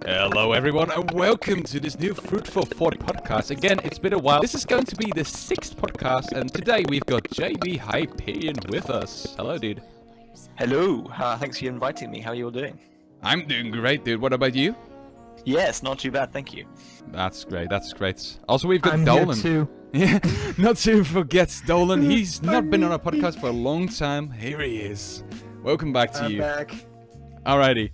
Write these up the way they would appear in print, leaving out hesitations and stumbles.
Hello everyone and welcome to this new Fruitful 40 podcast. Again, it's been a while. This is going to be the 6th podcast and today we've got JBHyperion with us. Hello dude. Hello, thanks for inviting me. How are you all doing? I'm doing great dude. What about you? Yes, not too bad, thank you. That's great, that's great. Also we've got I'm Dolan. Here too. Yeah, not to forget Dolan. He's not been on a podcast for a long time. Here he is. Welcome back to you. Back. Alrighty.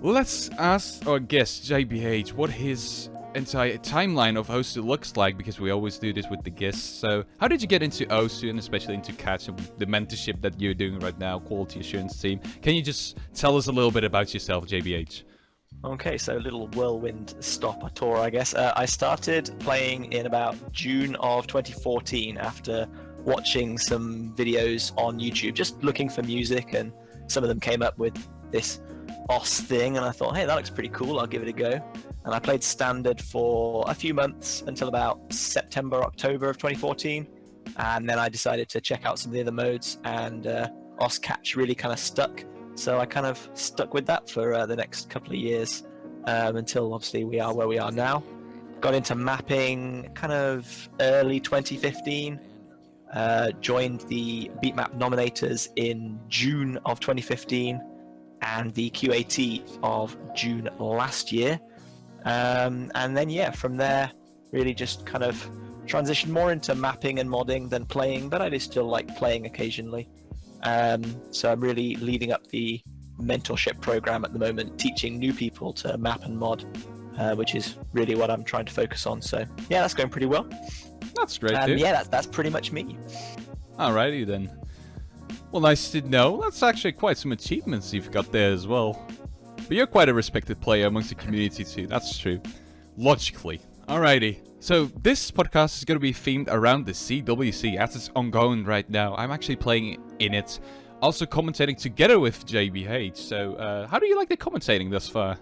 Let's ask our guest, JBH, what his entire timeline of OSU looks like, because we always do this with the guests. So, how did you get into OSU, and especially into CATS, and the mentorship that you're doing right now, quality assurance team? Can you just tell us a little bit about yourself, JBH? Okay, so a little whirlwind stop a tour, I guess. I started playing in about June of 2014 after watching some videos on YouTube, just looking for music, and some of them came up with this OS thing, and I thought, hey, that looks pretty cool, I'll give it a go. And I played standard for a few months until about September, October of 2014, and then I decided to check out some of the other modes, and OS catch really kind of stuck, so I kind of stuck with that for the next couple of years, until obviously we are where we are now. Got into mapping kind of early 2015, joined the Beatmap nominators in June of 2015, and the QAT of June last year, and then yeah, from there really just kind of transitioned more into mapping and modding than playing, but I do still like playing occasionally. So I'm really leading up the mentorship program at the moment, teaching new people to map and mod, which is really what I'm trying to focus on. So yeah, that's going pretty well. That's great, dude. Yeah, that's pretty much me. Alrighty then. Well, nice to know. That's actually quite some achievements you've got there as well. But you're quite a respected player amongst the community too, that's true. Logically. Alrighty. So this podcast is going to be themed around the CWC as it's ongoing right now. I'm actually playing in it. Also commentating together with JBH. So how do you like the commentating thus far?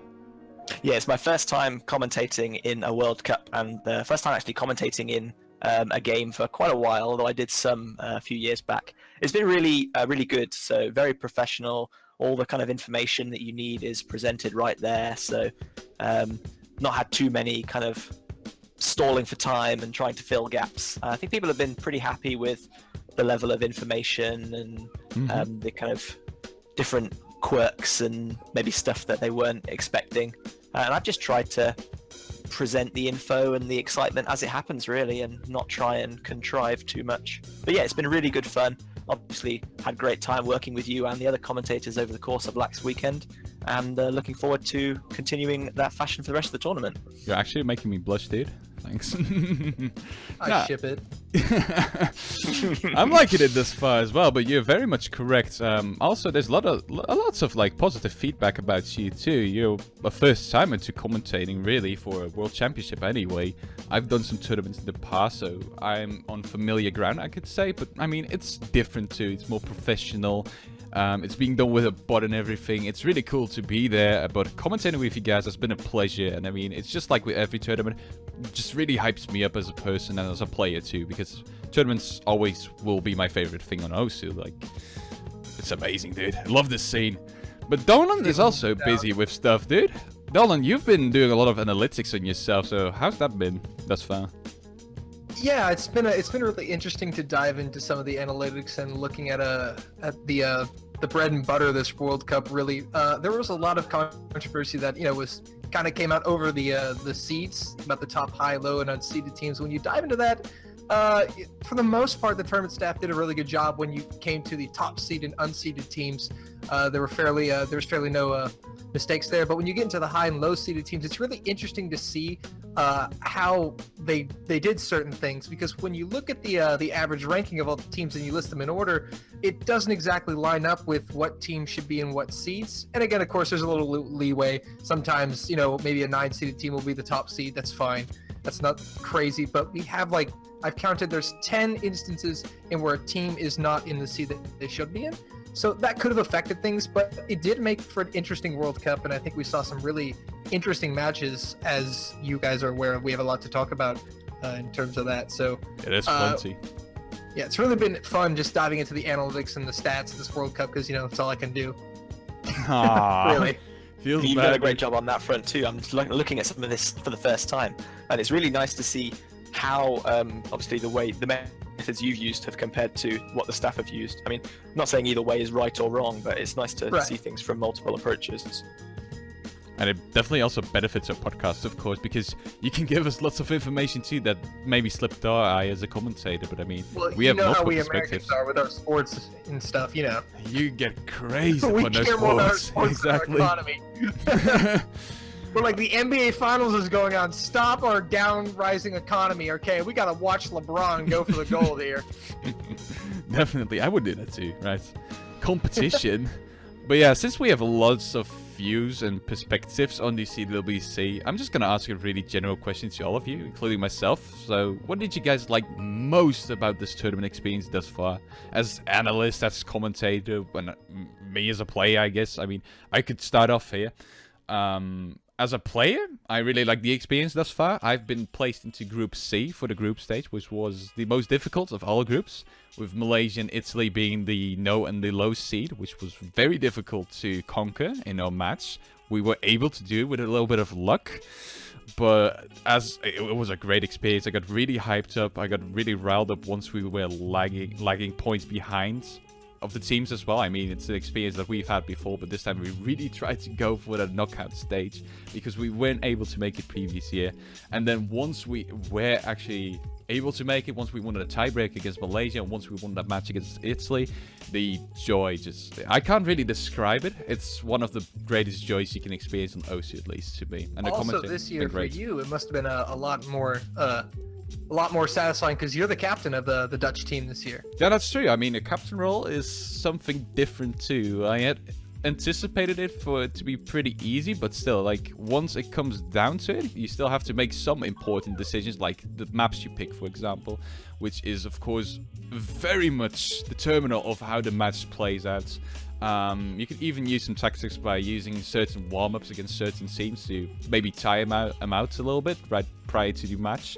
Yeah, it's my first time commentating in a World Cup, and the first time actually commentating in a game for quite a while, although I did some a few years back. It's been really, really good. So very professional. All the kind of information that you need is presented right there. So not had too many kind of stalling for time and trying to fill gaps. I think people have been pretty happy with the level of information and the kind of different quirks and maybe stuff that they weren't expecting. And I've just tried to present the info and the excitement as it happens, really, and not try and contrive too much. But yeah, it's been really good fun. Obviously had great time working with you and the other commentators over the course of last weekend, and looking forward to continuing that fashion for the rest of the tournament. You're actually making me blush, dude. Thanks. I ship it. I'm liking it this far as well, but you're very much correct. Also, there's lots of like positive feedback about you too. You're a first timer to commentating really for a world championship anyway. I've done some tournaments in the past, so I'm on familiar ground, I could say. But I mean, it's different too. It's more professional. It's being done with a bot and everything. It's really cool to be there, but commentating with you guys has been a pleasure. And I mean, it's just like with every tournament, it just really hypes me up as a person and as a player too, because tournaments always will be my favorite thing on OSU. Like, it's amazing, dude. I love this scene. But Dolan is also busy with stuff, dude. Dolan, you've been doing a lot of analytics on yourself, so how's that been thus far? Yeah, it's been really interesting to dive into some of the analytics and looking at the bread and butter of this World Cup. Really, there was a lot of controversy that was kind of came out over the seeds, about the top, high, low, and unseeded teams. When you dive into that, for the most part, the tournament staff did a really good job. When you came to the top seed and unseeded teams, there was fairly no mistakes there. But when you get into the high and low seeded teams, it's really interesting to see how they did certain things, because when you look at the average ranking of all the teams and you list them in order, it doesn't exactly line up with what team should be in what seeds. And again, of course, there's a little leeway. Sometimes, maybe a 9-seeded team will be the top seed. That's fine. That's not crazy. But we have I've counted, there's 10 instances in where a team is not in the seed that they should be in. So that could have affected things, but it did make for an interesting World Cup, and I think we saw some really interesting matches, as you guys are aware of. We have a lot to talk about in terms of that. So it is plenty. Yeah, it's really been fun just diving into the analytics and the stats of this World Cup, because it's all I can do. Aww. Really. Feels You've bad. done a great job on that front too. I'm just looking at some of this for the first time, and it's really nice to see how obviously the methods you've used have compared to what the staff have used. I mean, I'm not saying either way is right or wrong, but it's nice to see things from multiple approaches. And it definitely also benefits our podcast, of course, because you can give us lots of information too that maybe slipped our eye as a commentator. But I mean, we have multiple how we perspectives. Americans are with our sports and stuff, you know. You get crazy We on those care more about our sports. sports than our Exactly. economy. We're like, the NBA Finals is going on. Stop our down rising economy, okay? We gotta watch LeBron go for the goal here. Definitely, I would do that too, right? Competition. But yeah, since we have lots of views and perspectives on the CWC, I'm just gonna ask a really general question to all of you, including myself. So, what did you guys like most about this tournament experience thus far? As analyst, as commentator, and me as a player, I guess. I mean, I could start off here. As a player, I really like the experience thus far. I've been placed into Group C for the group stage, which was the most difficult of all groups, with Malaysia and Italy being the no and the low seed, which was very difficult to conquer in our match. We were able to do it with a little bit of luck, but as it was a great experience. I got really hyped up. I got really riled up once we were lagging points behind of the teams as well. I mean, it's an experience that we've had before, but this time we really tried to go for that knockout stage because we weren't able to make it previous year. And then once we were actually able to make it, once we won a tiebreak against Malaysia, and once we won that match against Italy, the joy just... I can't really describe it. It's one of the greatest joys you can experience on OSU, at least to me. And the Also, this year for you, it must have been a lot more satisfying because you're the captain of the Dutch team this year. Yeah, that's true. I mean, a captain role is something different too. I had anticipated it for it to be pretty easy, but still, like, once it comes down to it, you still have to make some important decisions, like the maps you pick, for example, which is, of course, very much the terminal of how the match plays out. You could even use some tactics by using certain warm-ups against certain teams to maybe tie them out a little bit right prior to the match.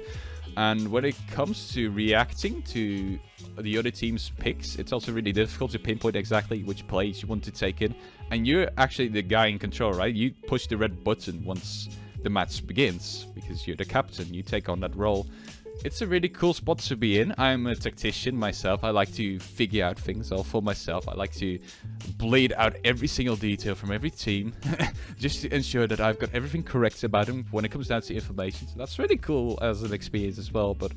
And when it comes to reacting to the other team's picks, it's also really difficult to pinpoint exactly which plays you want to take in. And you're actually the guy in control, right? You push the red button once the match begins because you're the captain. You take on that role. It's a really cool spot to be in. I'm a tactician myself. I like to figure out things all for myself. I like to bleed out every single detail from every team just to ensure that I've got everything correct about them when it comes down to information. So that's really cool as an experience as well. But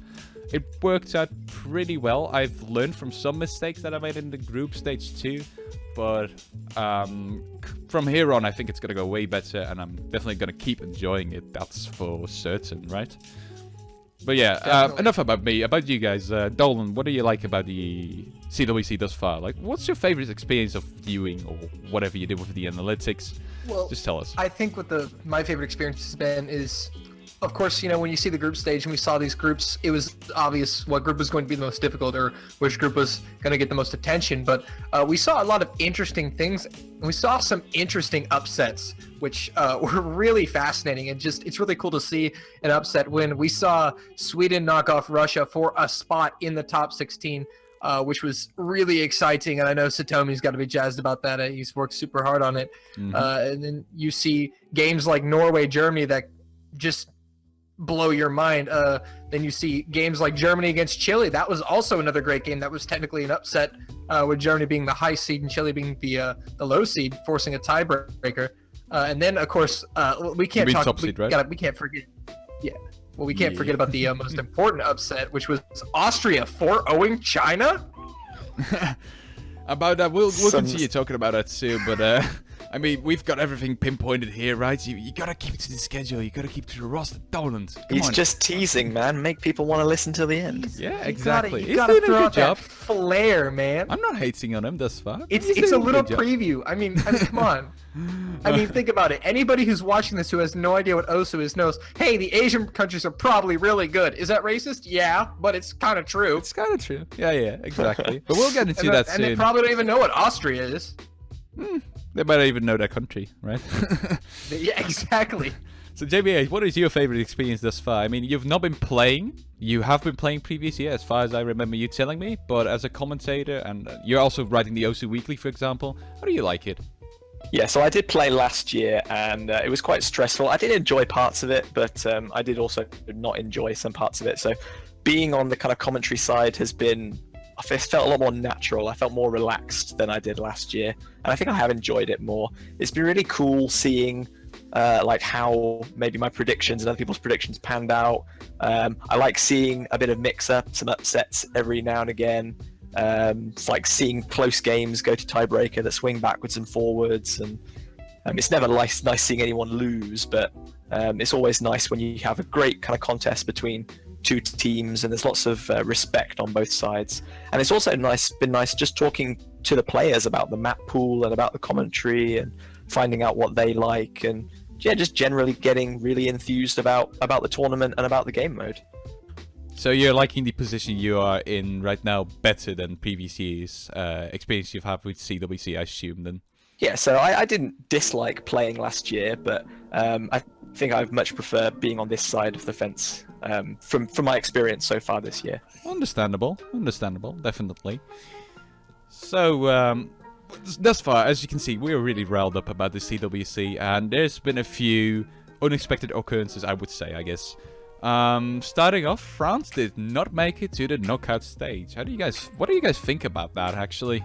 it worked out pretty well. I've learned from some mistakes that I made in the group stage too. But from here on, I think it's going to go way better. And I'm definitely going to keep enjoying it. That's for certain, right? But yeah, enough about me. About you guys. Dolan, what do you like about the CWC thus far? Like, what's your favorite experience of viewing or whatever you did with the analytics? Well, just tell us. I think what my favorite experience has been is, of course, you know, when you see the group stage and we saw these groups, it was obvious what group was going to be the most difficult or which group was going to get the most attention. But we saw a lot of interesting things. And we saw some interesting upsets, which were really fascinating. And just, it's really cool to see an upset when we saw Sweden knock off Russia for a spot in the top 16, which was really exciting. And I know Satomi's got to be jazzed about that. He's worked super hard on it. Mm-hmm. And then you see games like Norway, Germany that just blow your mind. Then you see games like Germany against Chile. That was also another great game. That was technically an upset, with Germany being the high seed and Chile being the low seed, forcing a tiebreaker. And then, of course, we can't talk. Top seed, right? We can't forget. Yeah. Well, we can't forget about the most important upset, which was Austria 4-0ing China. About that, we'll continue talking about that too. But I mean, we've got everything pinpointed here, right? You gotta keep it to the schedule. You gotta keep it to the roster. Dolan, He's just teasing, man. Make people want to listen till the end. Yeah, exactly. You gotta throw out that flair, man. I'm not hating on him thus far. It's a little preview. I mean, come on. I mean, think about it. Anybody who's watching this who has no idea what OSU is knows, hey, the Asian countries are probably really good. Is that racist? Yeah, but it's kind of true. It's kind of true. Yeah, exactly. But we'll get into that soon. And they probably don't even know what Austria is. They might not even know their country, right? Yeah, exactly. So JBH, what is your favorite experience thus far? I mean, you've not been playing. You have been playing previous year, as far as I remember you telling me. But as a commentator, and you're also writing the OSU Weekly, for example, how do you like it? Yeah, so I did play last year, and it was quite stressful. I did enjoy parts of it, but I did also not enjoy some parts of it. So being on the kind of commentary side has been, I felt a lot more natural. I felt more relaxed than I did last year, and I think I have enjoyed it more. It's been really cool seeing like how maybe my predictions and other people's predictions panned out. I like seeing a bit of mix-up, some upsets every now and again. It's like seeing close games go to tiebreaker that swing backwards and forwards, and it's never nice seeing anyone lose, but it's always nice when you have a great kind of contest between two teams and there's lots of respect on both sides. And it's also been nice just talking to the players about the map pool and about the commentary and finding out what they like, and yeah, just generally getting really enthused about the tournament and about the game mode. So you're liking the position you are in right now better than previous years' experience you've had with CWC, I assume, then? Yeah, so I didn't dislike playing last year, but I think I much prefer being on this side of the fence from my experience so far this year. Understandable, definitely. So, thus far, as you can see, we're really riled up about the CWC, and there's been a few unexpected occurrences, I would say, I guess. Starting off, France did not make it to the knockout stage. What do you guys think about that, actually?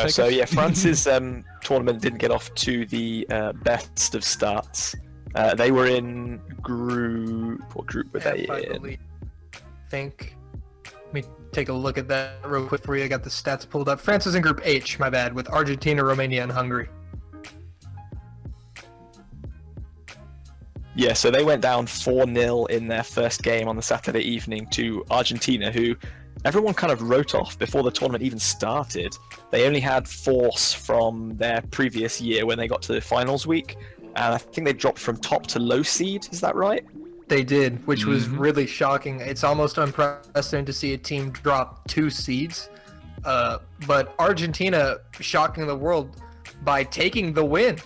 So yeah, France's tournament didn't get off to the best of starts. They were in what group were they in? Think. Let me take a look at that real quick for you. I got the stats pulled up. France is in Group H, my bad, with Argentina, Romania, and Hungary. Yeah, so they went down 4-0 in their first game on the Saturday evening to Argentina, who everyone kind of wrote off before the tournament even started. They only had force from their previous year when they got to the finals week, and I think they dropped from top to low seed, is that right? They did, which was really shocking. It's almost unprecedented to see a team drop 2 seeds. But Argentina shocking the world by taking the win.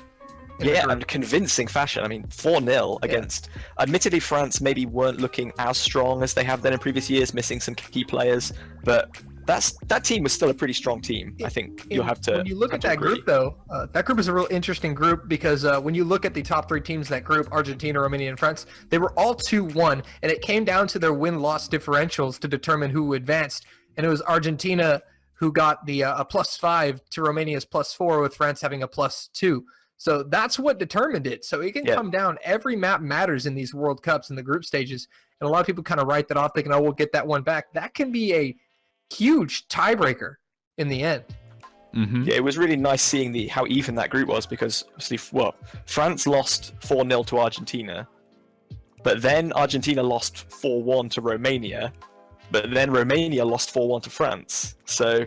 Yeah, and convincing fashion. I mean, 4-0 against... Admittedly, France maybe weren't looking as strong as they have been in previous years, missing some key players, but that team was still a pretty strong team. I think you'll have to... When you look at that group, though, that group is a real interesting group because when you look at the top 3 teams in that group, Argentina, Romania, and France, they were all 2-1, and it came down to their win-loss differentials to determine who advanced, and it was Argentina who got the a +5 to Romania's +4, with France having a +2. So that's what determined it. So it can come down. Every map matters in these World Cups and the group stages. And a lot of people kind of write that off thinking, oh, we'll get that one back. That can be a huge tiebreaker in the end. Yeah, it was really nice seeing how even that group was because, obviously, France lost 4-0 to Argentina, but then Argentina lost 4-1 to Romania, but then Romania lost 4-1 to France. So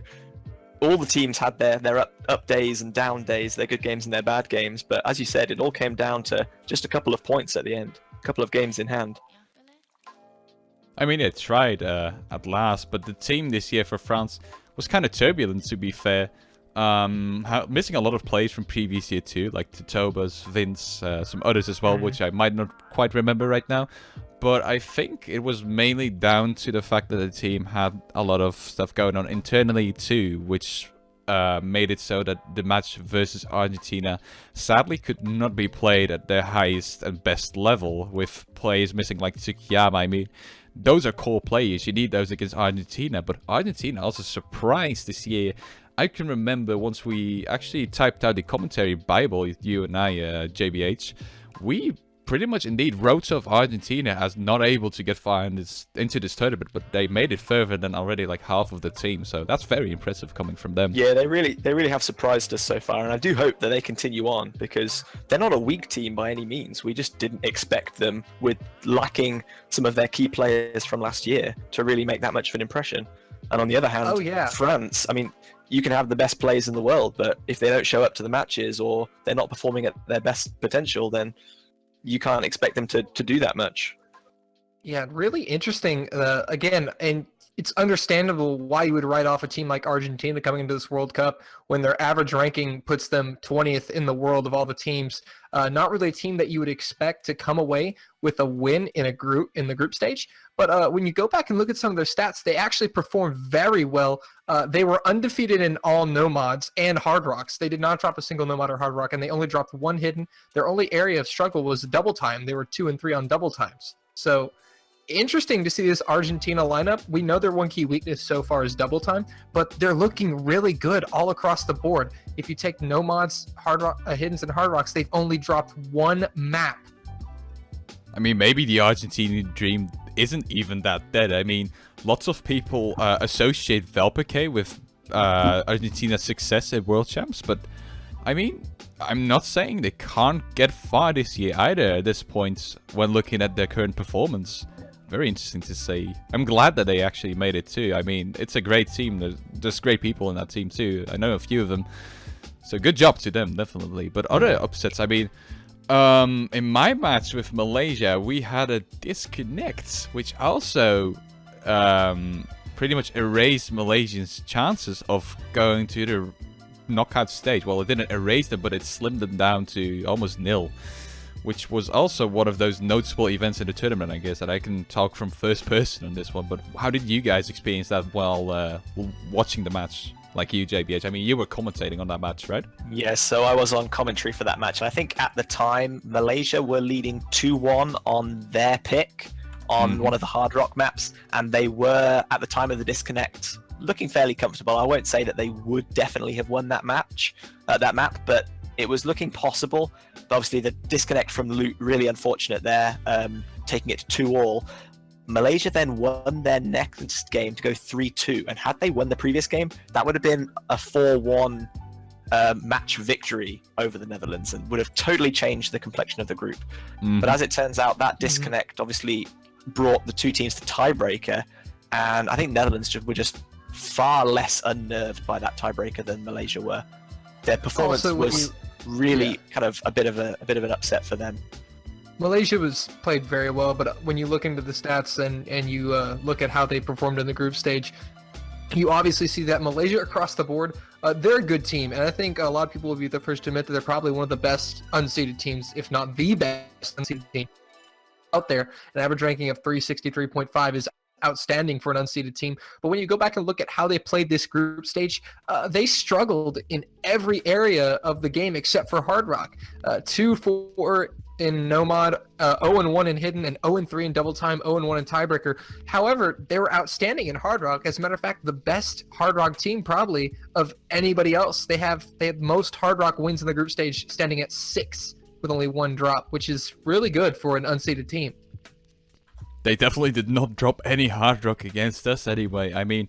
all the teams had their up days and down days, their good games and their bad games. But as you said, it all came down to just a couple of points at the end, a couple of games in hand. I mean, it tried at last, but the team this year for France was kind of turbulent, to be fair. Missing a lot of players from previous year too, like Totobas, Vince, some others as well, which I might not quite remember right now. But I think it was mainly down to the fact that the team had a lot of stuff going on internally too, which made it so that the match versus Argentina sadly could not be played at their highest and best level, with players missing like Tsukiyama. I mean, those are core players. You need those against Argentina, but Argentina also surprised this year. I can remember once we actually typed out the commentary Bible, you and I, JBH, we pretty much indeed wrote off Argentina as not able to get far into this tournament, but they made it further than already like half of the team, so that's very impressive coming from them. Yeah, they really have surprised us so far, and I do hope that they continue on, because they're not a weak team by any means. We just didn't expect them, with lacking some of their key players from last year, to really make that much of an impression. And on the other hand, France, I mean, you can have the best players in the world, but if they don't show up to the matches or they're not performing at their best potential, then you can't expect them to do that much. Yeah, really interesting. Again, and it's understandable why you would write off a team like Argentina coming into this World Cup when their average ranking puts them 20th in the world of all the teams. Not really a team that you would expect to come away with a win in the group stage. But when you go back and look at some of their stats, they actually performed very well. They were undefeated in all no mods and hard rocks. They did not drop a single no mod or hard rock, and they only dropped one hidden. Their only area of struggle was double time. They were 2 and 3 on double times. So interesting to see this Argentina lineup. We know their one key weakness so far is double time, but they're looking really good all across the board. If you take no mods, hard rock, hiddens, and hard rocks, they've only dropped one map. I mean, maybe the Argentinian dream isn't even that dead. I mean, lots of people associate Valpeke with Argentina's success at World Champs, but I mean, I'm not saying they can't get far this year either at this point when looking at their current performance. Very interesting to see. I'm glad that they actually made it too. I mean, it's a great team. There's great people in that team too. I know a few of them. So good job to them, definitely. But other upsets, I mean, in my match with Malaysia, we had a disconnect, which also pretty much erased Malaysians' chances of going to the knockout stage. Well, it didn't erase them, but it slimmed them down to almost nil, which was also one of those noticeable events in the tournament, I guess, that I can talk from first person on this one. But how did you guys experience that while watching the match, like you, JBH? I mean, you were commentating on that match, right? Yes, so I was on commentary for that match. And I think at the time, Malaysia were leading 2-1 on their pick on one of the hard rock maps, and they were, at the time of the disconnect, looking fairly comfortable. I won't say that they would definitely have won that match, that map, but it was looking possible. But obviously, the disconnect from Loot really unfortunate there, taking it to 2-all. Malaysia then won their next game to go 3-2, and had they won the previous game, that would have been a 4-1 match victory over the Netherlands, and would have totally changed the complexion of the group. But as it turns out, that disconnect obviously brought the two teams to tiebreaker, and I think Netherlands were just far less unnerved by that tiebreaker than Malaysia were. Their performance was really kind of a bit of an upset for them. Malaysia was played very well, but when you look into the stats and you look at how they performed in the group stage, you obviously see that Malaysia across the board, they're a good team, and I think a lot of people will be the first to admit that they're probably one of the best unseeded teams, if not the best unseeded team out there. An average ranking of 363.5 is outstanding for an unseeded team. But when you go back and look at how they played this group stage, they struggled in every area of the game except for hard rock. 2-4 in no mod, 0-1 in hidden, and 0-3 in double time, 0-1 in tiebreaker. However, they were outstanding in hard rock. As a matter of fact, the best hard rock team probably of anybody else. They have most hard rock wins in the group stage, standing at 6 with only 1 drop, which is really good for an unseeded team. They definitely did not drop any hard rock against us anyway. I mean,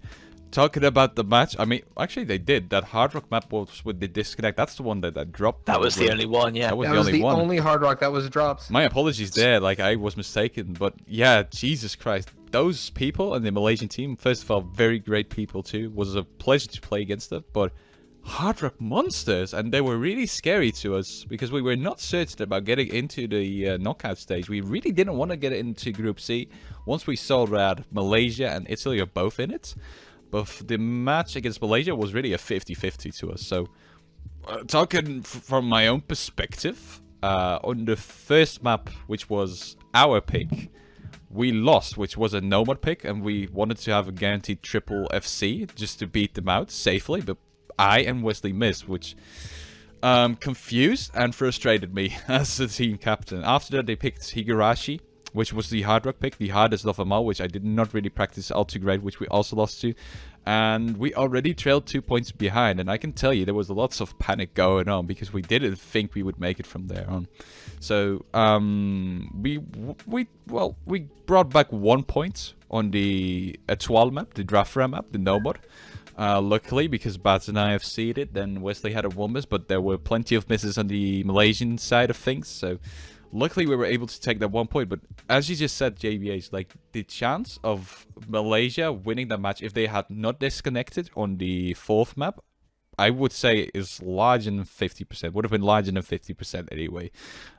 talking about the match, I mean, actually they did. That hard rock map was with the disconnect. That's the one that dropped. That was the only one, yeah. That was the one. only hard rock that was dropped. My apologies there, like I was mistaken. But yeah, Jesus Christ. Those people and the Malaysian team, first of all, very great people too. It was a pleasure to play against them, but hard rock monsters, and they were really scary to us because we were not certain about getting into the knockout stage. We really didn't want to get into Group C once we saw that Malaysia and Italy are both in it. But the match against Malaysia was really a 50-50 to us. So, talking from my own perspective, on the first map, which was our pick, we lost, which was a Nomad pick, and we wanted to have a guaranteed triple FC just to beat them out safely, but I and Wesley missed, which confused and frustrated me as the team captain. After that, they picked Higurashi, which was the hard rock pick, the hardest of them all, which I did not really practice all too great, which we also lost to. And we already trailed 2 points behind, and I can tell you there was lots of panic going on because we didn't think we would make it from there on. So we brought back 1 point on the Etoile map, the Drafra map, the Nomad. Luckily, because Bats and I have seeded, then Wesley had a 1 miss, but there were plenty of misses on the Malaysian side of things, so luckily we were able to take that 1 point. But as you just said, JBH, like the chance of Malaysia winning that match if they had not disconnected on the 4th map, I would say is larger than 50%. Would have been larger than 50% anyway.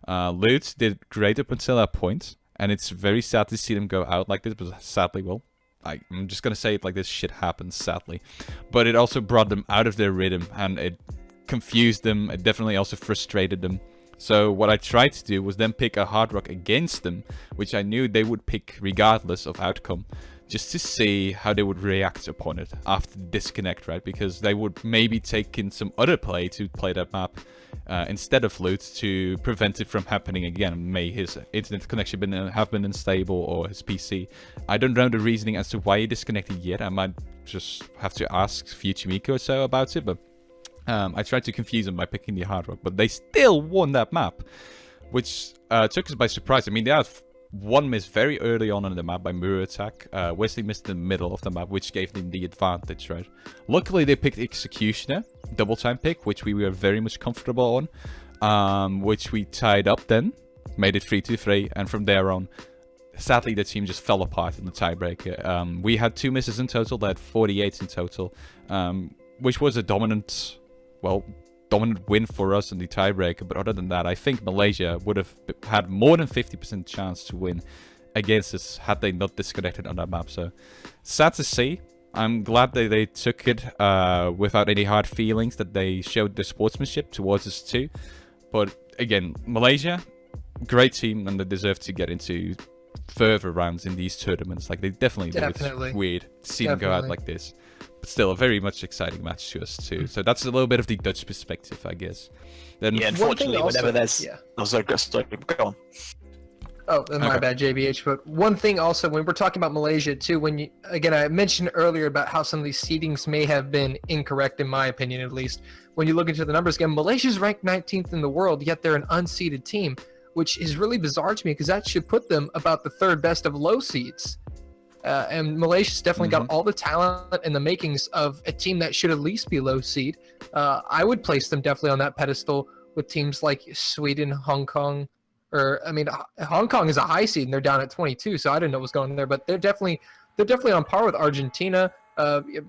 Lutz did great up until that point, and it's very sad to see them go out like this, but sadly, well, I'm just gonna say it like this, shit happens, sadly. But it also brought them out of their rhythm, and it confused them. It definitely also frustrated them. So what I tried to do was then pick a hard rock against them, which I knew they would pick regardless of outcome, just to see how they would react upon it after the disconnect, right? Because they would maybe take in some other play to play that map instead of loot to prevent it from happening again. May his internet connection have been unstable, or his PC. I don't know the reasoning as to why he disconnected yet. I might just have to ask Futuremiko or so about it, but I tried to confuse them by picking the hard rock, but they still won that map, which took us by surprise. I mean, they had one miss very early on in the map by mirror attack. Wesley missed in the middle of the map, which gave them the advantage, right? Luckily, they picked Executioner, double time pick, which we were very much comfortable on, which we tied up then, made it 3-3, and from there on, sadly, the team just fell apart in the tiebreaker. We had 2 misses in total, they had 48 in total, which was a dominant win for us in the tiebreaker. But other than that, I think Malaysia would have had more than 50% chance to win against us had they not disconnected on that map. So sad to see. I'm glad that they took it without any hard feelings, that they showed their sportsmanship towards us too. But again, Malaysia, great team, and they deserve to get into further rounds in these tournaments. Like, they definitely do. It's weird to see them go out like this. But still, a very much exciting match to us too. So that's a little bit of the Dutch perspective, I guess. Then yeah, unfortunately, whenever there's... Yeah. Oh, sorry, go on. Oh, my bad, JBH. But one thing also, when we're talking about Malaysia too, when you, again, I mentioned earlier about how some of these seedings may have been incorrect, in my opinion at least. When you look into the numbers again, Malaysia's ranked 19th in the world, yet they're an unseeded team, which is really bizarre to me because that should put them about the 3rd best of low seeds. And Malaysia's definitely got all the talent and the makings of a team that should at least be low seed. I would place them definitely on that pedestal with teams like Sweden, Hong Kong, or I mean, Hong Kong is a high seed and they're down at 22, so I didn't know what was going on there. But they're definitely on par with Argentina,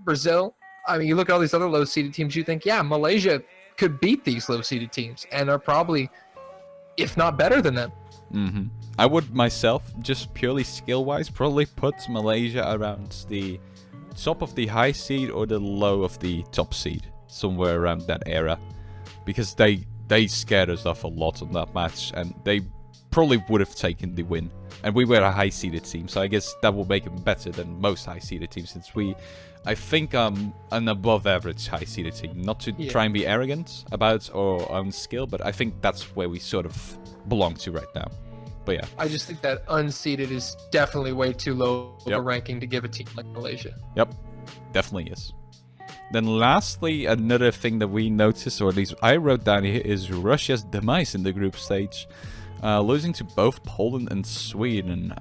Brazil. I mean, you look at all these other low seeded teams, you think, yeah, Malaysia could beat these low seeded teams and are probably, if not better than them. I would myself, just purely skill-wise, probably put Malaysia around the top of the high seed or the low of the top seed, somewhere around that era, because they scared us off a lot on that match, and they probably would have taken the win. And we were a high-seeded team, so I guess that will make them better than most high-seeded teams, since I think an above-average high-seeded team. Not to try and be arrogant about our own skill, but I think that's where we sort of belong to right now. But yeah, I just think that unseeded is definitely way too low of a ranking to give a team like Malaysia. Yep, definitely is. Then lastly, another thing that we noticed, or at least I wrote down here, is Russia's demise in the group stage, losing to both Poland and Sweden.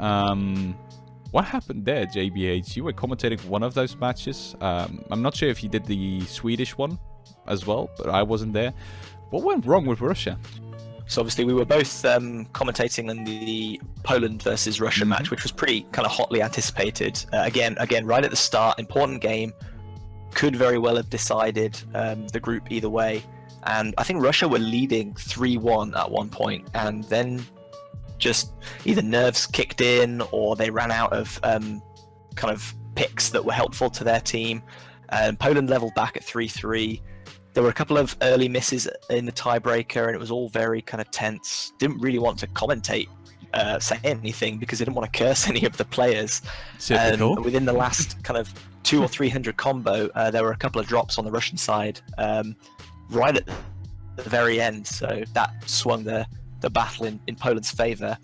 What happened there, JBH? You were commentating one of those matches. I'm not sure if you did the Swedish one as well, but I wasn't there. What went wrong with Russia? So obviously we were both commentating on the Poland versus Russia match, which was pretty kind of hotly anticipated. Again, right at the start, important game, could very well have decided the group either way. And I think Russia were leading 3-1 at one point, and then just either nerves kicked in or they ran out of kind of picks that were helpful to their team. Poland leveled back at 3-3. There were a couple of early misses in the tiebreaker, and it was all very kind of tense. Didn't really want to commentate, say anything, because I didn't want to curse any of the players. Typical. Within the last kind of 200 or 300 combo, there were a couple of drops on the Russian side, right at the very end. So that swung the battle in Poland's favour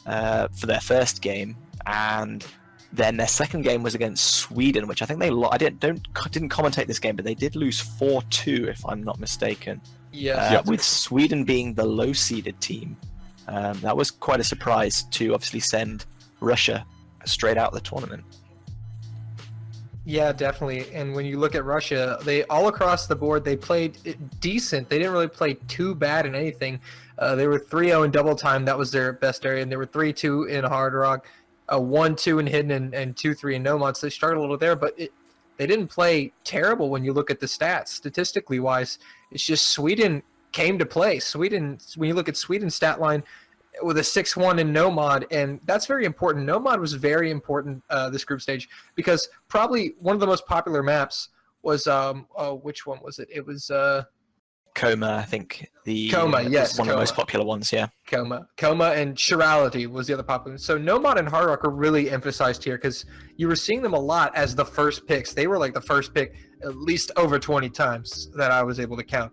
for their first game, and then their second game was against Sweden, which I think they I didn't commentate this game, but they did lose 4-2, if I'm not mistaken. With Sweden being the low-seeded team, that was quite a surprise to obviously send Russia straight out of the tournament. Yeah, definitely. And when you look at Russia, they all across the board, they played decent. They didn't really play too bad in anything. They were 3-0 in double time. That was their best area. And they were 3-2 in hard rock, 1-2 in hidden, and 2-3 in nomad. So they started a little there, but they didn't play terrible when you look at the stats. Statistically wise, it's just Sweden came to play. Sweden, when you look at Sweden's stat line, with a 6-1 in no mod, and that's very important. No mod was very important this group stage because probably one of the most popular maps was which one was it? It was Coma, I think. Coma, yes, one of the Coma. most popular ones, yeah. Coma, and Chirality was the other popular. So no mod and Hard Rock are really emphasized here because you were seeing them a lot as the first picks. They were like the first pick at least over 20 times that I was able to count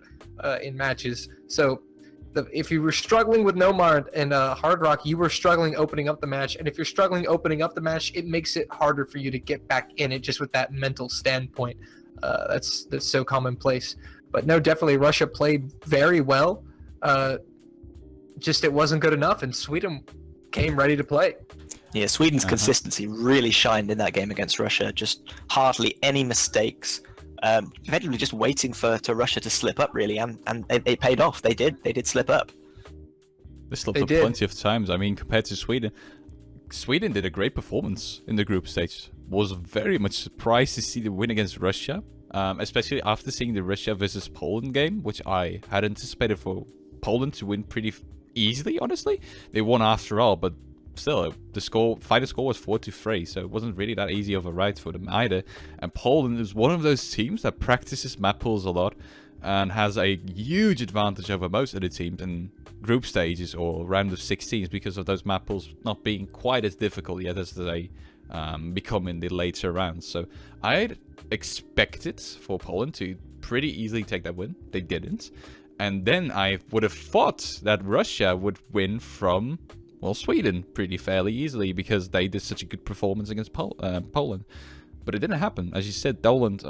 in matches. So if you were struggling with no mod and Hard Rock, you were struggling opening up the match. And if you're struggling opening up the match, it makes it harder for you to get back in it just with that mental standpoint. That's so commonplace. But no, definitely Russia played very well. Just it wasn't good enough, and Sweden came ready to play. Yeah, Sweden's consistency really shined in that game against Russia. Just hardly any mistakes. Effectively just waiting for Russia to slip up, really, and it paid off. They did slip up. They slipped up plenty of times. I mean, compared to Sweden, Sweden did a great performance in the group stage. Was very much surprised to see the win against Russia. Especially after seeing the Russia versus Poland game, which I had anticipated for Poland to win pretty easily, honestly. They won after all, but still, the final score was 4-3, so it wasn't really that easy of a ride for them either. And Poland is one of those teams that practices map pools a lot and has a huge advantage over most of the teams in group stages or round of 16s because of those map pools not being quite as difficult yet as they become in the later rounds. So I'd expected for Poland to pretty easily take that win. They didn't. And then I would have thought that Russia would win from, well, Sweden pretty fairly easily because they did such a good performance against Poland. But it didn't happen. As you said, Poland,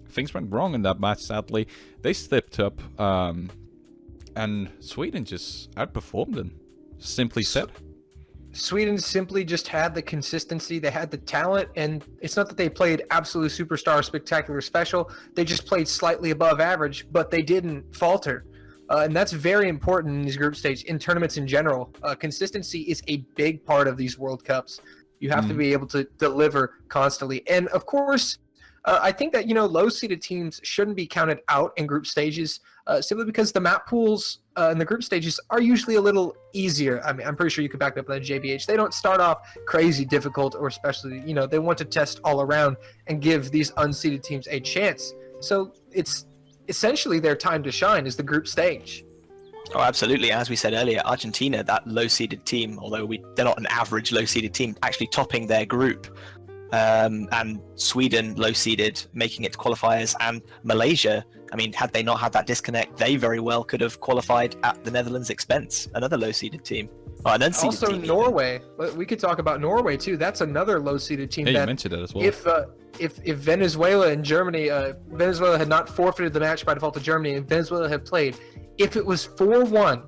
things went wrong in that match, sadly. They slipped up, and Sweden just outperformed them. Simply said. Sweden simply just had the consistency, they had the talent, and it's not that they played absolute superstar spectacular special, they just played slightly above average, but they didn't falter. And that's very important in these group stages, in tournaments in general. Consistency is a big part of these World Cups. You have to be able to deliver constantly. And of course, I think that, low-seeded teams shouldn't be counted out in group stages simply because the map pools in the group stages are usually a little easier. I mean, I'm pretty sure you could back up on JBH. They don't start off crazy difficult, or especially, they want to test all around and give these unseeded teams a chance. So it's essentially their time to shine is the group stage. Oh, absolutely. As we said earlier, Argentina, that low-seeded team, although they're not an average low-seeded team, actually topping their group. And Sweden low-seeded, making it to qualifiers, and Malaysia, I mean, had they not had that disconnect, they very well could have qualified at the Netherlands' expense, another low-seeded team. An unseeded also, team, Norway. We could talk about Norway, too. That's another low-seeded team. Yeah, you mentioned that as well. If Venezuela and Germany, Venezuela had not forfeited the match by default to Germany, and Venezuela had played, if it was 4-1,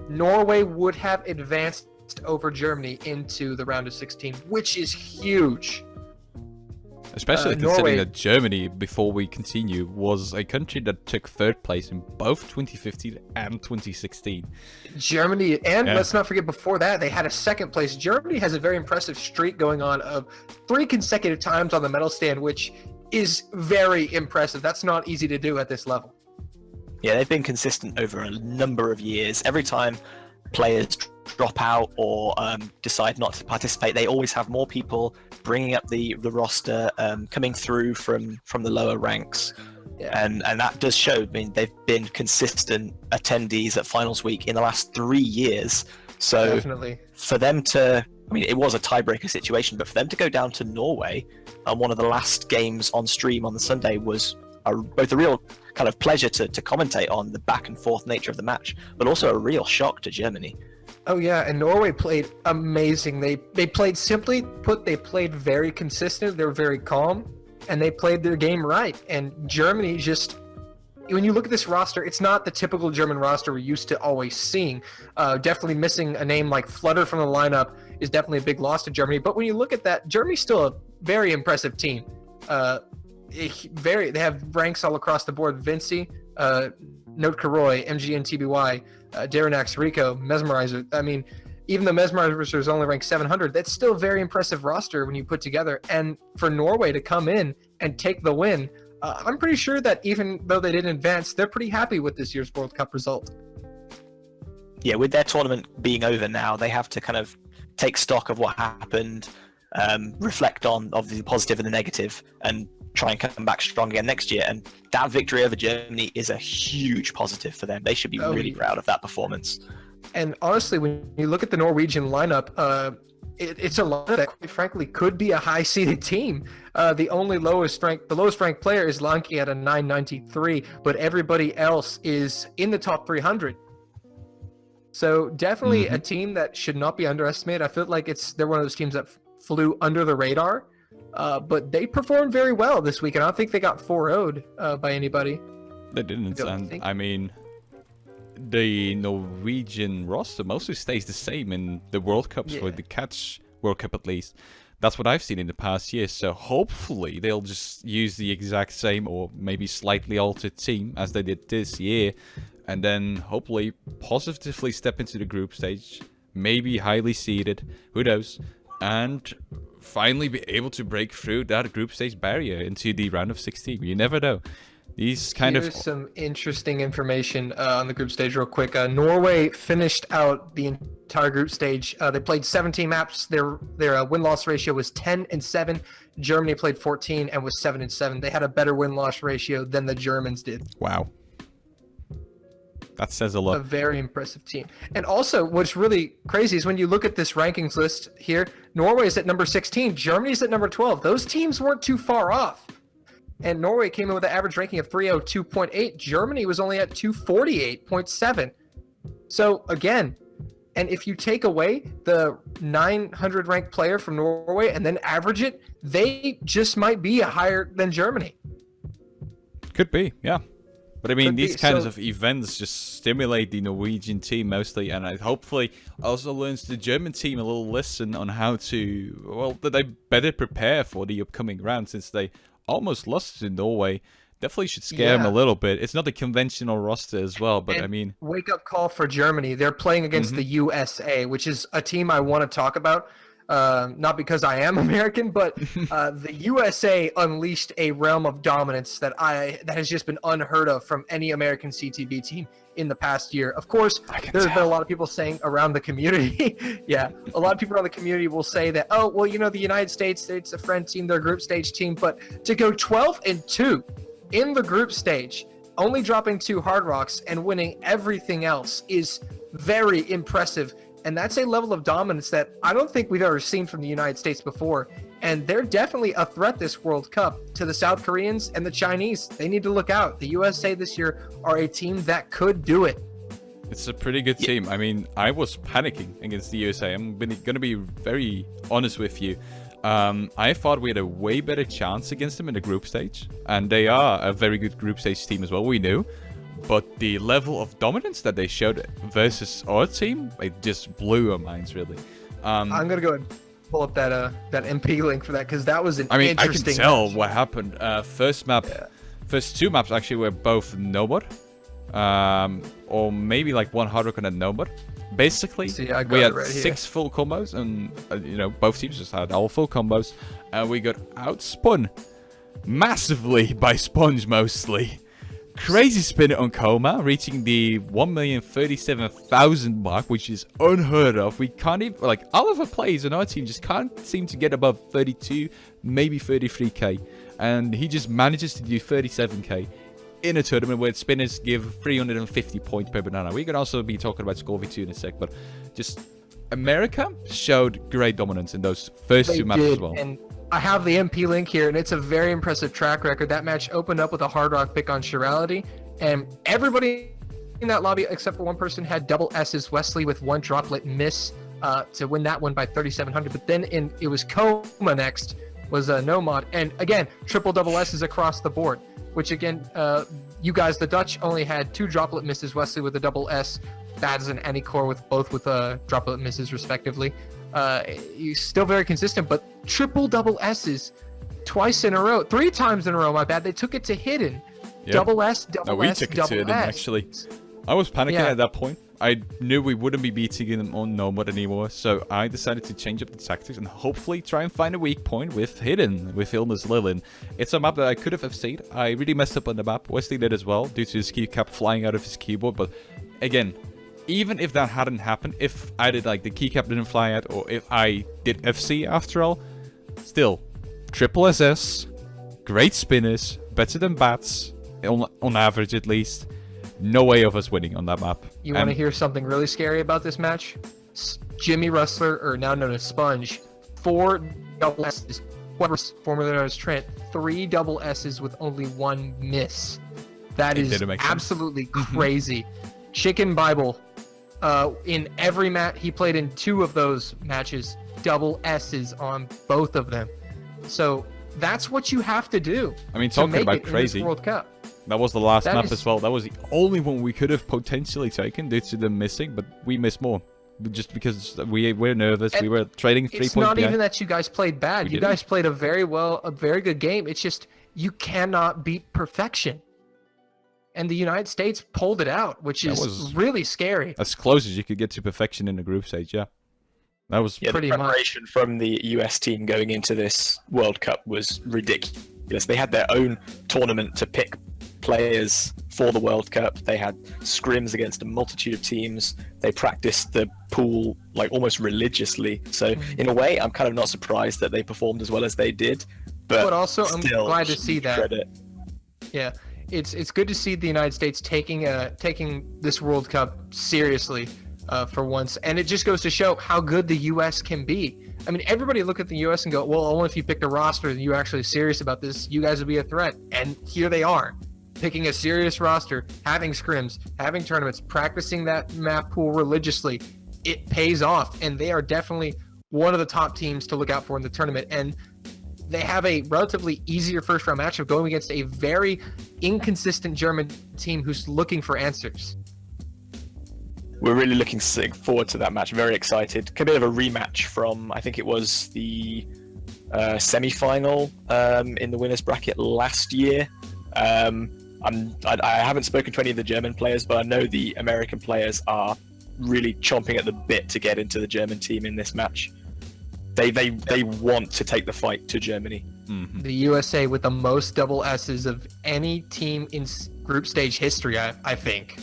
Norway would have advanced over Germany into the round of 16, which is huge. Especially considering that Germany, before we continue, was a country that took third place in both 2015 and 2016. Germany, and let's not forget before that, they had a second place. Germany has a very impressive streak going on of 3 consecutive times on the medal stand, which is very impressive. That's not easy to do at this level. Yeah, they've been consistent over a number of years. Every time players drop out or decide not to participate, they always have more people bringing up the roster, coming through from the lower ranks. Yeah. And that does show. I mean, they've been consistent attendees at finals week in the last 3 years. So definitely, for them to, I mean, it was a tiebreaker situation, but for them to go down to Norway and one of the last games on stream on the Sunday was both a real kind of pleasure to commentate on the back and forth nature of the match, but also a real shock to Germany. Oh yeah, and Norway played amazing. They played, simply put, they played very consistent. They were very calm, and they played their game right. And Germany just, when you look at this roster, it's not the typical German roster we're used to always seeing. Definitely missing a name like Flutter from the lineup is definitely a big loss to Germany. But when you look at that, Germany's still a very impressive team. They have ranks all across the board. Vinci, Note Karoy, MGN TBY, Daranax, Rico, Mesmerizer. I mean, even though Mesmerizer is only ranked 700, that's still a very impressive roster when you put together. And for Norway to come in and take the win, I'm pretty sure that even though they didn't advance, they're pretty happy with this year's World Cup result. yeah, with their tournament being over now, they have to kind of take stock of what happened, reflect on obviously the positive and the negative, and try and come back strong again next year. And that victory over Germany is a huge positive for them. They should be really proud of that performance. And honestly, when you look at the Norwegian lineup, it's a lineup that, quite frankly, could be a high-seeded team. The lowest ranked player is Lanki at a 993, but everybody else is in the top 300. So definitely a team that should not be underestimated. I feel like they're one of those teams that flew under the radar, but they performed very well this week, and I don't think they got 4-0'd by anybody. They didn't, and I mean, the Norwegian roster mostly stays the same in the World Cups, or the Catch World Cup at least. That's what I've seen in the past years, so hopefully they'll just use the exact same or maybe slightly altered team as they did this year, and then hopefully positively step into the group stage, maybe highly seeded, who knows, and finally be able to break through that group stage barrier into the round of 16. You never know. Here's some interesting information on the group stage real quick. Norway finished out the entire group stage. They played 17 maps. Their win-loss ratio was 10-7. Germany played 14 and was 7-7. They had a better win-loss ratio than the Germans did. Wow. That says a lot. A very impressive team. And also, what's really crazy is when you look at this rankings list here, Norway is at number 16, Germany's at number 12. Those teams weren't too far off. And Norway came in with an average ranking of 302.8. Germany was only at 248.7. So again, and if you take away the 900 ranked player from Norway and then average it, they just might be higher than Germany. Could be, yeah. But I mean, these kinds of events just stimulate the Norwegian team mostly, and it hopefully also learns the German team a little lesson on how to, well, that they better prepare for the upcoming round, since they almost lost to Norway. Definitely should scare them a little bit. It's not a conventional roster as well, but I mean... Wake up call for Germany. They're playing against the USA, which is a team I want to talk about. Not because I am American, but the USA unleashed a realm of dominance that has just been unheard of from any American CTB team in the past year. Of course, there's been a lot of people saying around the community, a lot of people around the community will say that, oh, well, you know, the United States, it's a friend team, they're a group stage team, but to go 12-2 in the group stage, only dropping 2 Hard Rocks and winning everything else is very impressive. And that's a level of dominance that I don't think we've ever seen from the United States before. And they're definitely a threat this World Cup to the South Koreans and the Chinese. They need to look out. The USA this year are a team that could do it. It's a pretty good team. I mean, I was panicking against the USA. I'm going to be very honest with you. I thought we had a way better chance against them in the group stage. And they are a very good group stage team as well, we knew. But the level of dominance that they showed versus our team, it just blew our minds, really. I'm going to go ahead and pull up that MP link for that, because that was an interesting I can tell match. What happened. First 2 maps actually were both Nomad. Or maybe like 1 Hard Rock and a Nomad. Basically, we had 6 full combos, and both teams just had all full combos. And we got outspun massively by Sponge mostly. Crazy spin on Coma, reaching the 1,037,000 mark, which is unheard of. We can't even, like, all of our players on our team just can't seem to get above 32, maybe 33k. And he just manages to do 37k in a tournament where spinners give 350 points per banana. We could also be talking about Score V2 in a sec, but just America showed great dominance in those first 2 maps as well. And I have the MP link here, and it's a very impressive track record. That match opened up with a Hard Rock pick on Chirality, and everybody in that lobby, except for one person, had double S's. Wesley with 1 droplet miss to win that one by 3,700. But then it was Coma next, was Nomad. And again, triple double S's across the board, which again, you guys, the Dutch, only had 2 droplet misses. Wesley with a double S, Bads and Anycore with both with droplet misses respectively. He's still very consistent, but triple double S's twice in a row, 3 times in a row, my bad. They took it to Hidden. Yep. Double S, double we S, took it double to Hidden, S. actually. I was panicking at that point. I knew we wouldn't be beating them on Nomad anymore, so I decided to change up the tactics and hopefully try and find a weak point with Hidden, with Ilma's Lilin. It's a map that I could have FC'd. I really messed up on the map. Wesley did as well, due to his keycap flying out of his keyboard, but again, even if that hadn't happened, if I did like the keycap didn't fly yet, or if I did FC after all, still, triple SS, great spinners, better than bats, on average at least. No way of us winning on that map. You want to hear something really scary about this match? Jimmy Rustler, or now known as Sponge, 4 double S's, formerly known as Trent, 3 double S's with only 1 miss. That is absolutely crazy. Chicken Bible, in every match, he played in 2 of those matches, double S's on both of them. So that's what you have to do. I mean, talking about crazy. In this World Cup. That was the last map as well. That was the only one we could have potentially taken due to them missing, but we missed more. Just because we're nervous. We were trading 3-point. It's not even that you guys played bad. You guys played a very good game. It's just you cannot beat perfection. And the United States pulled it out, which is really scary. As close as you could get to perfection in the group stage, yeah. That was pretty much. The preparation from the US team going into this World Cup was ridiculous. They had their own tournament to pick players for the World Cup. They had scrims against a multitude of teams. They practiced the pool like almost religiously. So in a way, I'm kind of not surprised that they performed as well as they did. But also, I'm glad to see that. Credit. Yeah, it's good to see the United States taking this World Cup seriously for once, and it just goes to show how good the U.S. can be. I mean, everybody look at the U.S. and go, well, only if you picked a roster and you're actually serious about this, you guys would be a threat. And here they are, picking a serious roster, having scrims, having tournaments, practicing that map pool religiously. It pays off, and they are definitely one of the top teams to look out for in the tournament. And they have a relatively easier first-round matchup going against a very inconsistent German team who's looking for answers. We're really looking forward to that match. Very excited. A bit of a rematch from, I think it was the semi-final in the winners bracket last year. I haven't spoken to any of the German players, but I know the American players are really chomping at the bit to get into the German team in this match. They want to take the fight to Germany. Mm-hmm. The USA with the most double S's of any team in group stage history, I think.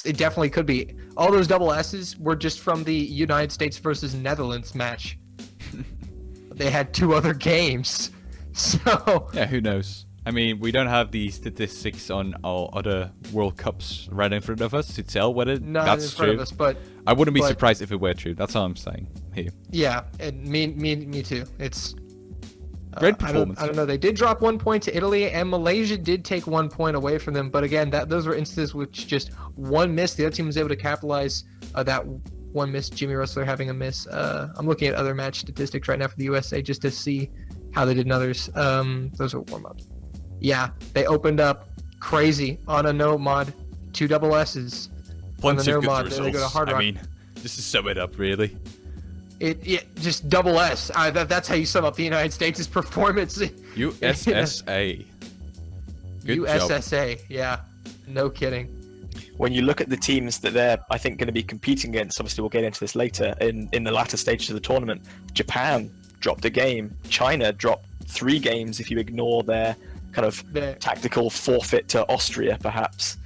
It definitely could be. All those double S's were just from the United States versus Netherlands match. They had 2 other games. So yeah, who knows? I mean, we don't have the statistics on our other World Cups right in front of us to tell whether that's true. But I wouldn't be surprised if it were true. That's all I'm saying here. Yeah, and me too. It's great performance. I don't know. They did drop 1 point to Italy, and Malaysia did take 1 point away from them. But again, those were instances which just 1 miss. The other team was able to capitalize that 1 miss. Jimmy Rustler having a miss. I'm looking at other match statistics right now for the USA just to see how they did in others. Those are warm-ups. Yeah, they opened up crazy on a no mod, 2 double S's. Plenty of good results. They go to Hard Rock. I mean, just to sum it up, really. It just double S. That's how you sum up the United States' performance. USSA. Good USSA, job. Yeah. No kidding. When you look at the teams that they're, I think, going to be competing against, obviously we'll get into this later, in the latter stages of the tournament, Japan dropped a game. China dropped 3 games if you ignore their kind of tactical forfeit to Austria, perhaps.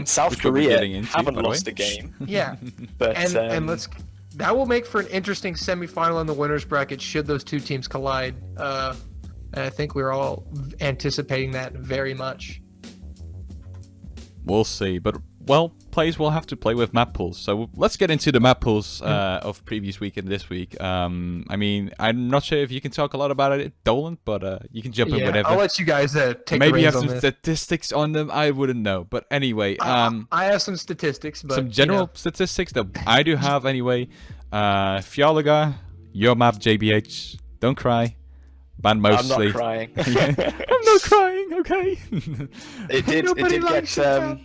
South Korea haven't lost a game. Yeah. But that will make for an interesting semifinal in the winners bracket should those 2 teams collide. And I think we're all anticipating that very much. We'll see, but well, players will have to play with map pools. So let's get into the map pools of previous week and this week. I mean, I'm not sure if you can talk a lot about it, Dolan, but you can jump in whenever. I'll let you guys take Maybe the you have some statistics on them. I wouldn't know, but anyway, I have some statistics, but some general statistics that I do have anyway. Fialaga, your map, JBH. Don't cry. Ban mostly. I'm not crying. I'm not crying. Okay. It did get.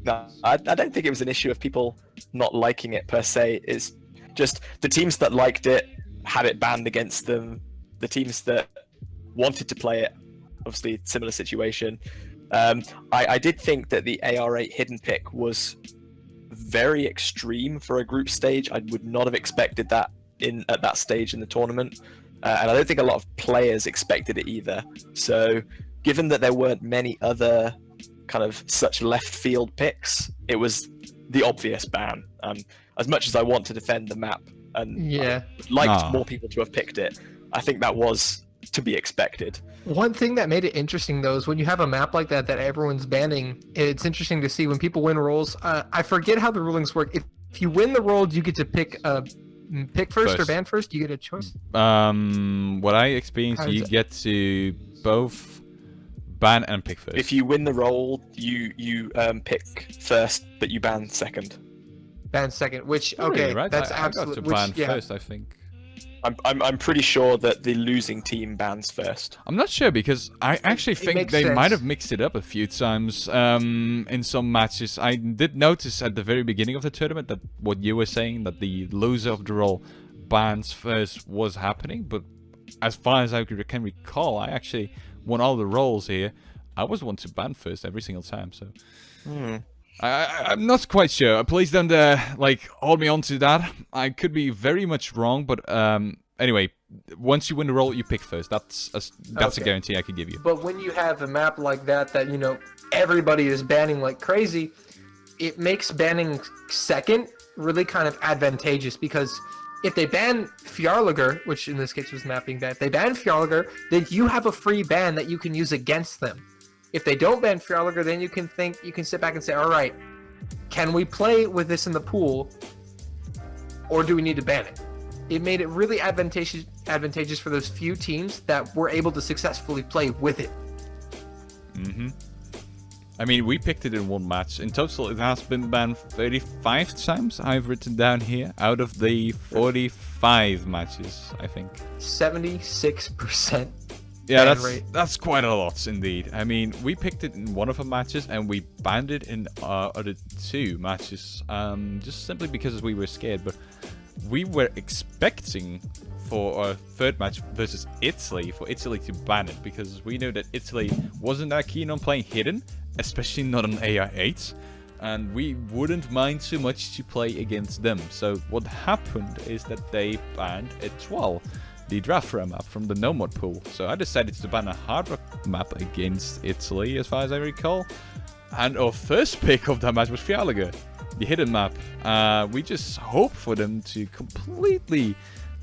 No, I don't think it was an issue of people not liking it per se. It's just the teams that liked it had it banned against them. The teams that wanted to play it, obviously similar situation. I did think that the AR8 hidden pick was very extreme for a group stage. I would not have expected that at that stage in the tournament. And I don't think a lot of players expected it either. So given that there weren't many other kind of such left field picks, it was the obvious ban. As much as I want to defend the map and I would like more people to have picked it, I think that was to be expected. One thing that made it interesting, though, is when you have a map like that everyone's banning, it's interesting to see when people win roles. I forget how the rulings work. If you win the role, do you get to pick first or ban first? Do you get a choice? What I experienced, you get to both ban and pick first. If you win the role, you pick first, but you ban second. Ban second, which Really, right? that's I got to ban first, I think. I'm pretty sure that the losing team bans first. I'm not sure because I actually think they might have mixed it up a few times in some matches. I did notice at the very beginning of the tournament that what you were saying, that the loser of the role bans first, was happening. But as far as I can recall, I actually won all the roles here. I was one to ban first every single time, so... I'm not quite sure. Please don't hold me on to that. I could be very much wrong, but anyway, once you win the role, you pick first. That's a guarantee I can give you. But when you have a map like that everybody is banning like crazy, it makes banning second really kind of advantageous, because if they ban Fjarlager, which in this case was not being banned, if they ban Fjarlager, then you have a free ban that you can use against them. If they don't ban Fjarlager, then you can sit back and say, all right, can we play with this in the pool, or do we need to ban it? It made it really advantageous for those few teams that were able to successfully play with it. I mean, we picked it in one match. In total, it has been banned 35 times, I've written down here, out of the 45 matches, I think. 76%. Yeah, that's quite a lot indeed. I mean, we picked it in one of the matches and we banned it in other two matches, just simply because we were scared. But we were expecting for our third match versus Italy, for Italy to ban it, because we knew that Italy wasn't that keen on playing hidden, especially not on AI8, and we wouldn't mind too much to play against them. So what happened is that they banned Etoile, the Drafra map from the No Mod pool. So I decided to ban a Hard Rock map against Italy, as far as I recall. And our first pick of that match was Fjarlager, the hidden map. We just hope for them to completely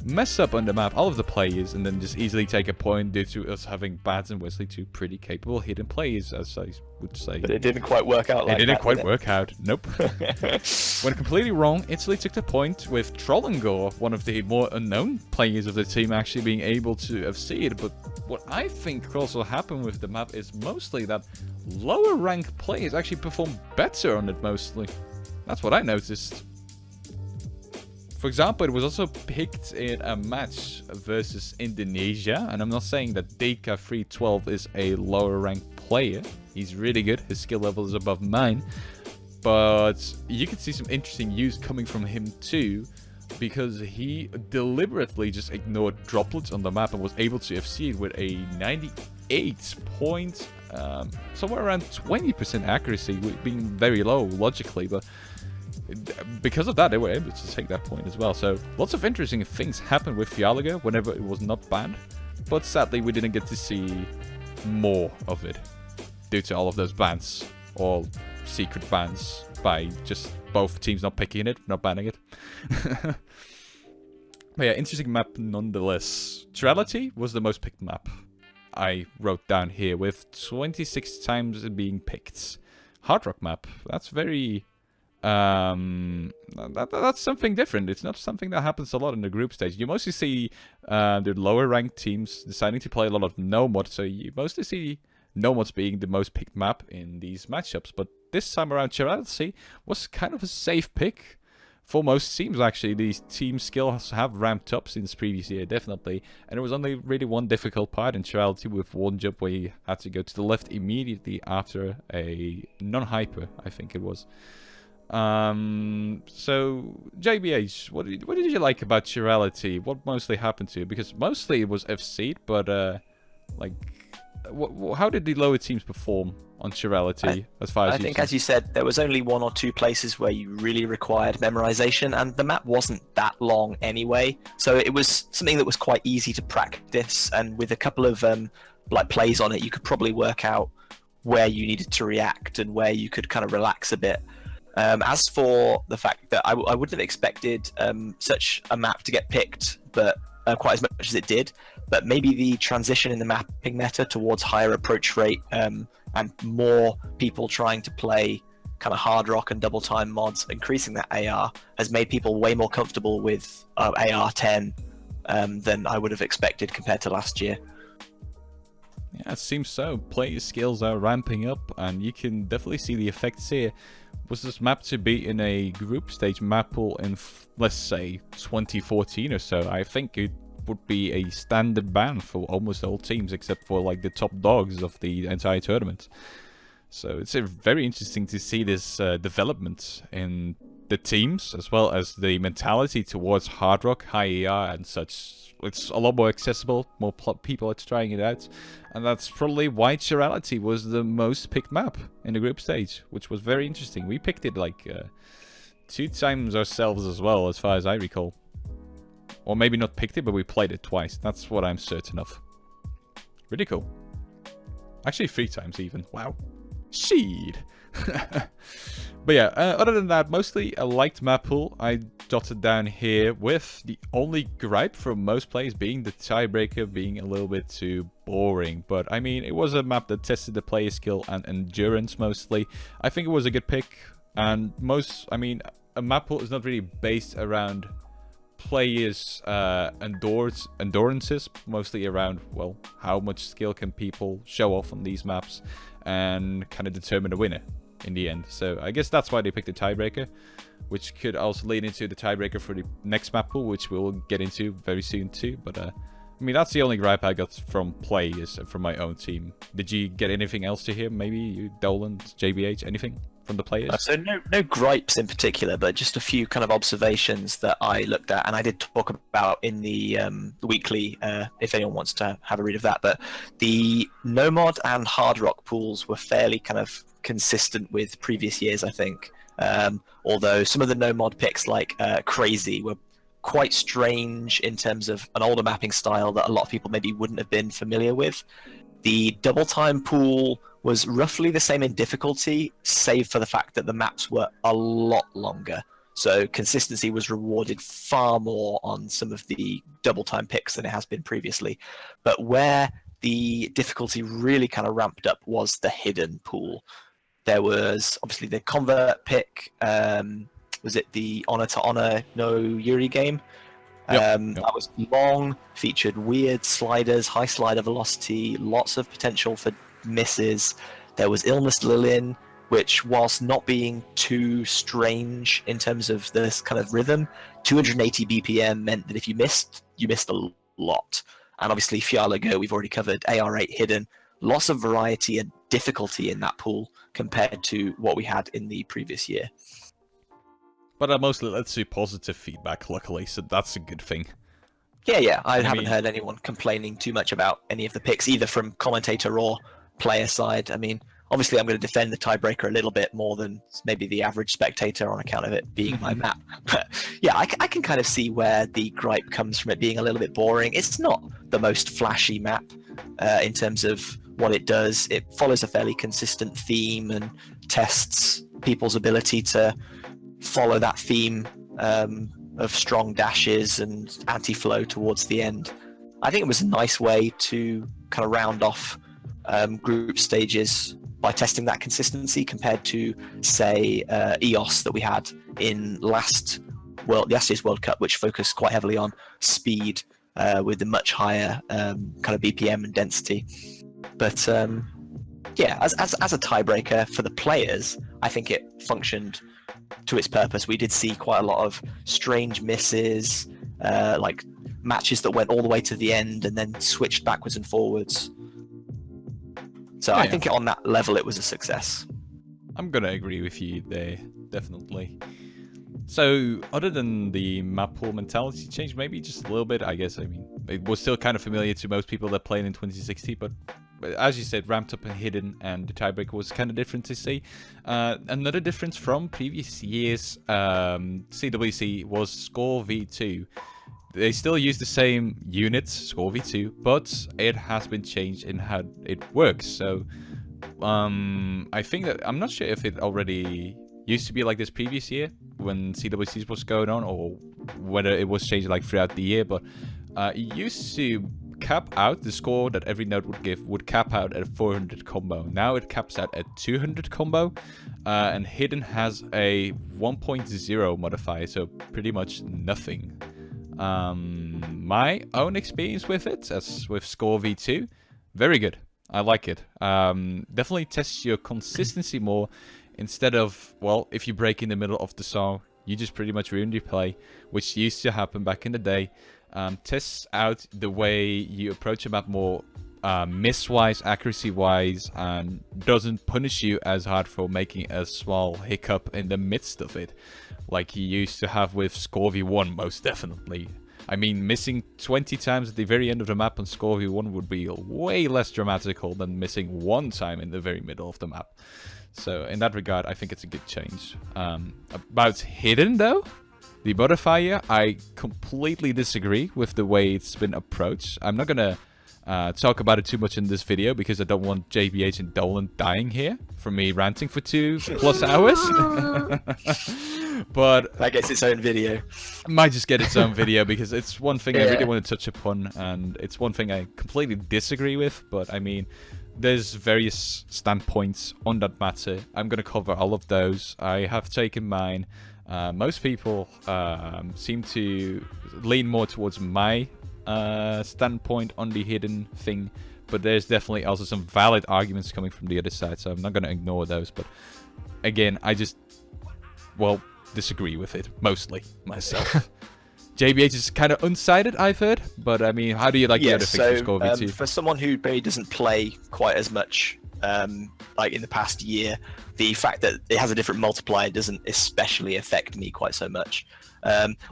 mess up on the map, all of the players, and then just easily take a point due to us having Bads and Wesley, two pretty capable hidden players, as I would say. But it didn't quite work out like that. It didn't quite work out. Nope. Went completely wrong. Italy took the point with Trollengor, one of the more unknown players of the team, actually being able to have seen it. But what I think could also happen with the map is mostly that lower rank players actually perform better on it mostly. That's what I noticed. For example, it was also picked in a match versus Indonesia, and I'm not saying that Deka312 is a lower ranked player. He's really good, his skill level is above mine, but you can see some interesting use coming from him too, because he deliberately just ignored droplets on the map and was able to FC it with a 98 point, somewhere around 20% accuracy, being very low logically, but because of that, they were able to take that point as well. So lots of interesting things happened with Fjarlager whenever it was not banned, but sadly we didn't get to see more of it due to all of those bans, or secret bans, by just both teams not picking it, not banning it. But yeah, interesting map nonetheless. Duality was the most picked map I wrote down here, with 26 times it being picked. Hard Rock map, that's very... that's something different. It's not something that happens a lot in the group stage. You mostly see the lower ranked teams deciding to play a lot of no mod, so you mostly see no mods being the most picked map in these matchups. But this time around, Chillhop was kind of a safe pick for most teams. Actually, these team skills have ramped up since previous year, definitely, and there was only really one difficult part in Chillhop with one jump where you had to go to the left immediately after a non-hyper, I think it was. So JBH, what did you like about Chirality? What mostly happened to you? Because mostly it was FC'd, but how did the lower teams perform on Chirality as far as I think, as you said, there was only one or two places where you really required memorization, and the map wasn't that long anyway, so it was something that was quite easy to practice, and with a couple of plays on it, you could probably work out where you needed to react and where you could kind of relax a bit. As for the fact that I wouldn't have expected such a map to get picked, but quite as much as it did, but maybe the transition in the mapping meta towards higher approach rate and more people trying to play kind of hard rock and double time mods, increasing that AR, has made people way more comfortable with AR 10 than I would have expected compared to last year. Yeah, it seems so. Player skills are ramping up, and you can definitely see the effects here. Was this map to be in a group stage map pool in, let's say, 2014 or so, I think it would be a standard ban for almost all teams, except for like the top dogs of the entire tournament. So it's very interesting to see this development in the teams, as well as the mentality towards hard rock, high AR and such. It's a lot more accessible, more people are trying it out, and that's probably why Chirality was the most picked map in the group stage, which was very interesting. We picked it like 2 times ourselves as well, as far as I recall. Or maybe not picked it, but we played it twice. That's what I'm certain of. Really cool. Actually 3 times even. Wow. Sheed. But yeah, other than that, mostly a liked map pool. I jotted down here, with the only gripe from most players being the tiebreaker being a little bit too boring. But I mean, it was a map that tested the player skill and endurance mostly. I think it was a good pick, and a map pool is not really based around players' endurances, mostly around, well, how much skill can people show off on these maps and kind of determine the winner in the end. So I guess that's why they picked the tiebreaker, which could also lead into the tiebreaker for the next map pool, which we'll get into very soon too. But I mean, that's the only gripe I got from players and from my own team. Did you get anything else to hear? Maybe you, Dolan, JBH, anything from the players? So no gripes in particular, but just a few kind of observations that I looked at, and I did talk about in the weekly, if anyone wants to have a read of that. But the no mod and hard rock pools were fairly kind of consistent with previous years, I think. Although some of the no mod picks, like Crazy, were quite strange in terms of an older mapping style that a lot of people maybe wouldn't have been familiar with. The double time pool was roughly the same in difficulty, save for the fact that the maps were a lot longer. So consistency was rewarded far more on some of the double time picks than it has been previously. But where the difficulty really kind of ramped up was the hidden pool. There was obviously the convert pick. Was it the Honor to Honor no Yuri game? Yep. That was long, featured weird sliders, high slider velocity, lots of potential for misses. There was Illness Lilin, which, whilst not being too strange in terms of this kind of rhythm, 280 BPM meant that if you missed a lot. And obviously Fiala Go, we've already covered, AR8 hidden, lots of variety and difficulty in that pool compared to what we had in the previous year. But mostly, let's see, positive feedback, luckily, so that's a good thing. Yeah, I haven't heard anyone complaining too much about any of the picks, either from commentator or player side. I mean, obviously I'm going to defend the tiebreaker a little bit more than maybe the average spectator on account of it being my map. But yeah, I can kind of see where the gripe comes from, it being a little bit boring. It's not the most flashy map in terms of what it does. It follows a fairly consistent theme and tests people's ability to follow that theme of strong dashes and anti-flow towards the end. I think it was a nice way to kind of round off group stages by testing that consistency compared to, say, EOS that we had in last year's World Cup, which focused quite heavily on speed with a much higher kind of BPM and density. But yeah, as a tiebreaker for the players, I think it functioned to its purpose. We did see quite a lot of strange misses, like matches that went all the way to the end and then switched backwards and forwards. So I think on that level it was a success. I'm gonna agree with you there, definitely. So, other than the map pool mentality change, maybe just a little bit, I guess. I mean, it was still kind of familiar to most people that played in 2060, but as you said, ramped up and hidden, and the tiebreaker was kind of different to see. Another difference from previous years, CWC, was Score V2. They still use the same units, Score V2, but it has been changed in how it works. So I think that I'm not sure if it already used to be like this previous year when CWC was going on, or whether it was changed like throughout the year. But it used to cap out the score that every node would give would cap out at 400 combo. Now it caps out at 200 combo, and Hidden has a 1.0 modifier, so pretty much nothing. My own experience with it, as with Score V2, very good. I like it. Definitely tests your consistency more, instead of, well, if you break in the middle of the song, you just pretty much ruin your play, which used to happen back in the day. Tests out the way you approach a map more miss-wise, accuracy-wise, and doesn't punish you as hard for making a small hiccup in the midst of it, like you used to have with Score V1, most definitely. I mean, missing 20 times at the very end of the map on Score V1 would be way less dramatical than missing one time in the very middle of the map. So in that regard, I think it's a good change. About Hidden, though, the modifier, I completely disagree with the way it's been approached. I'm not gonna talk about it too much in this video because I don't want JBH and Dolan dying here from me ranting for 2+ hours. But that gets its own video. Might just get its own video because it's one thing I really want to touch upon, and it's one thing I completely disagree with. But I mean, there's various standpoints on that matter. I'm gonna cover all of those. I have taken mine. Most people seem to lean more towards my standpoint on the Hidden thing, but there's definitely also some valid arguments coming from the other side, so I'm not gonna ignore those. But again, I just, well, disagree with it mostly myself. JBH is kind of unsided, I've heard, but I mean, how do you like the other things for Score V2? For someone who maybe doesn't play quite as much like in the past year, the fact that it has a different multiplier doesn't especially affect me quite so much.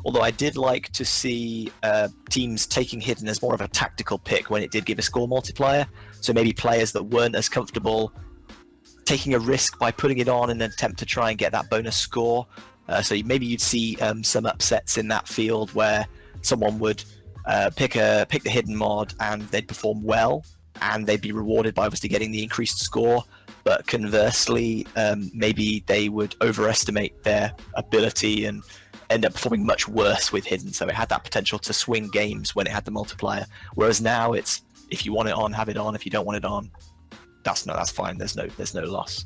Although I did like to see teams taking Hidden as more of a tactical pick when it did give a score multiplier. So maybe players that weren't as comfortable taking a risk by putting it on in an attempt to try and get that bonus score. So maybe you'd see some upsets in that field where someone would pick the Hidden mod and they'd perform well, and they'd be rewarded by obviously getting the increased score. But conversely, maybe they would overestimate their ability and end up performing much worse with Hidden. So it had that potential to swing games when it had the multiplier. Whereas now it's, if you want it on, have it on. If you don't want it on, that's fine. There's no loss.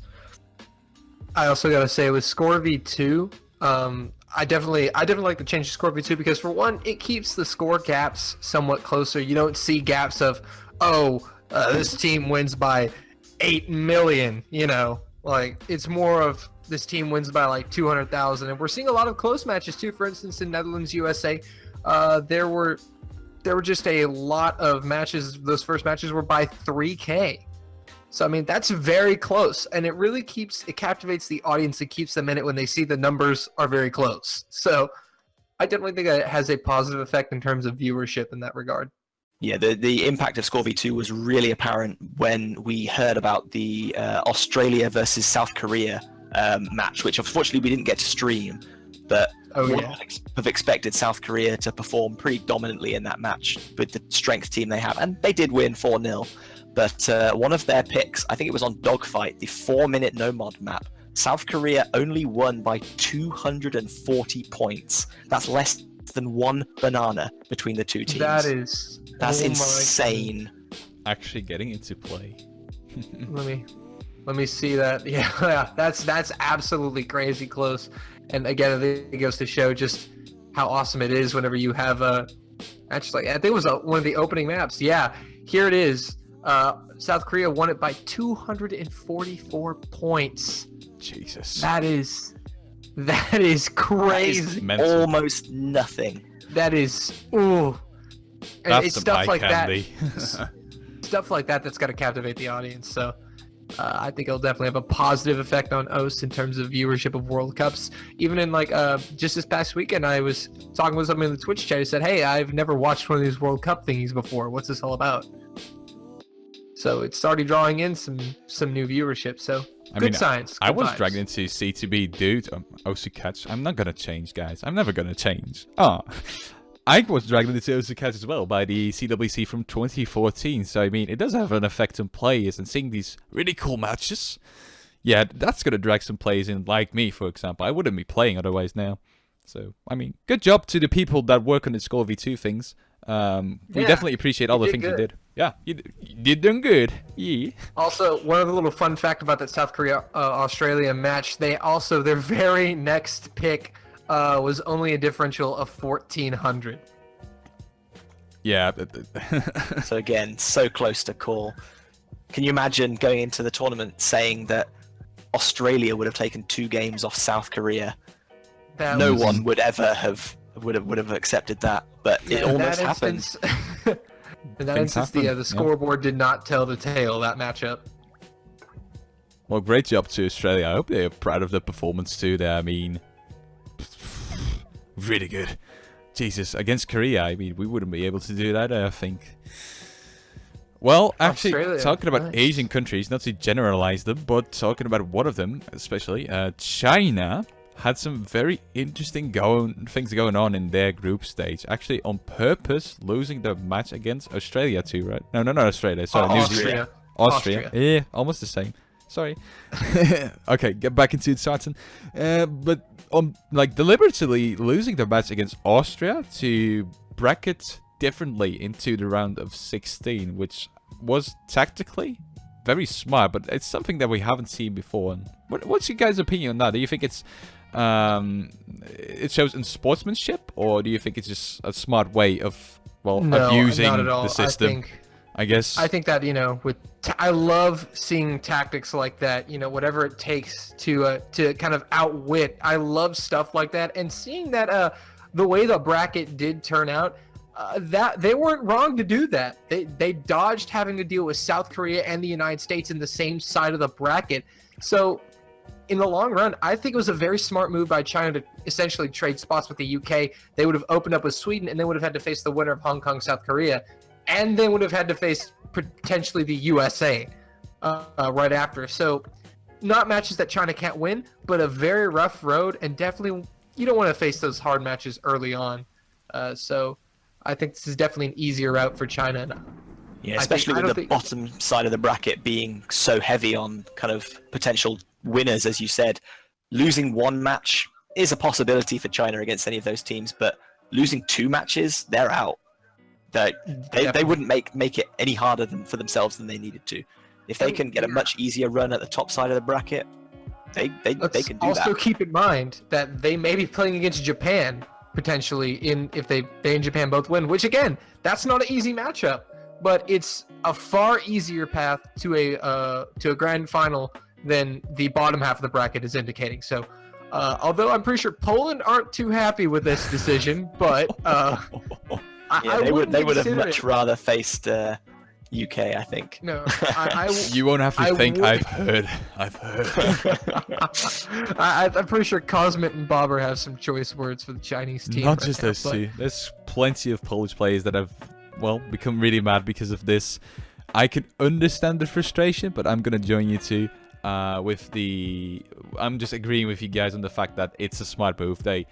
I also gotta say with Score V2, I definitely like to change to Score V2 because for one, it keeps the score gaps somewhat closer. You don't see gaps of, this team wins by 8 million, you know, like it's more of this team wins by like 200,000, and we're seeing a lot of close matches too. For instance, in Netherlands, USA, there were just a lot of matches. Those first matches were by 3K. So I mean, that's very close, and it really captivates the audience. It keeps them in it when they see the numbers are very close. So I definitely think that it has a positive effect in terms of viewership in that regard. Yeah, the impact of Score V2 was really apparent when we heard about the Australia versus South Korea match, which unfortunately we didn't get to stream. But one would have expected South Korea to perform pretty dominantly in that match with the strength team they have, and they did win 4-0. But one of their picks, I think it was on Dogfight, the 4-minute no-mod map, South Korea only won by 240 points. That's less than one banana between the two teams. That's insane. Actually getting into play. Let me see that. Yeah, that's absolutely crazy close. And again, it goes to show just how awesome it is whenever you have a match like, I think it was one of the opening maps. Yeah, here it is. South Korea won it by 244 points. Jesus. That is crazy. That is almost nothing. That is, ooh. And That's it's some stuff like candy. that. Stuff like that's got to captivate the audience. So I think it'll definitely have a positive effect on OS in terms of viewership of World Cups. Even in like just this past weekend, I was talking with someone in the Twitch chat who said, "Hey, I've never watched one of these World Cup thingies before. What's this all about?" So it's already drawing in some new viewership. So good signs. I was dragged into C2B, dude. Osu Catch. I'm not gonna change, guys. I'm never gonna change. I was dragged into Osaka as well by the CWC from 2014. So, I mean, it does have an effect on players, and seeing these really cool matches, yeah, that's going to drag some players in, like me, for example. I wouldn't be playing otherwise now. So, I mean, good job to the people that work on the Skull V2 things. We definitely appreciate all the things you did. Yeah, you did done good. Yeah. Also, one other little fun fact about that South Korea Australia match, their very next pick was only a differential of 1,400. Yeah. So again, so close to call. Can you imagine going into the tournament saying that Australia would have taken 2 games off South Korea? No one would ever have would have accepted that, but it almost happened. In that instance, the scoreboard did not tell the tale that matchup. Well, great job to Australia. I hope they're proud of the performance too there. I mean, really good. Jesus, against Korea, I mean, we wouldn't be able to do that, I think. Well, actually, Australia, talking about nice. Asian countries, not to generalize them, but talking about one of them, especially, China had some very interesting things going on in their group stage. Actually, on purpose, losing the match against Australia too, right? No, not Australia. Sorry, New Zealand. Austria. Yeah, almost the same. Sorry. Okay, get back into it, Sarton. But deliberately losing the match against Austria to bracket differently into the round of 16, which was tactically very smart, but it's something that we haven't seen before. And what's your guys' opinion on that? Do you think it shows in sportsmanship, or do you think it's just a smart way of abusing not at all. the system? I guess. I think that, I love seeing tactics like that, whatever it takes to kind of outwit. I love stuff like that, and seeing that the way the bracket did turn out, that they weren't wrong to do that. They dodged having to deal with South Korea and the United States in the same side of the bracket. So in the long run, I think it was a very smart move by China to essentially trade spots with the UK. They would have opened up with Sweden, and they would have had to face the winner of Hong Kong, South Korea, and they would have had to face potentially the USA right after. So not matches that China can't win, but a very rough road, and definitely you don't want to face those hard matches early on. So I think this is definitely an easier route for China. Yeah, especially with the bottom side of the bracket being so heavy on kind of potential winners, as you said. Losing one match is a possibility for China against any of those teams, but losing 2 matches, they're out. They wouldn't make it any harder for themselves than they needed to. If they can get a much easier run at the top side of the bracket, they can do that. Also keep in mind that they may be playing against Japan potentially if they and Japan both win, which again, that's not an easy matchup, but it's a far easier path to a grand final than the bottom half of the bracket is indicating. So although I'm pretty sure Poland aren't too happy with this decision, but they would have much rather faced UK, I think. No, you won't have to think. I've heard. I'm pretty sure Cosmet and Bobber have some choice words for the Chinese team. Not just those two. There's plenty of Polish players that have, become really mad because of this. I can understand the frustration, but I'm gonna join you too. I'm just agreeing with you guys on the fact that it's a smart move. They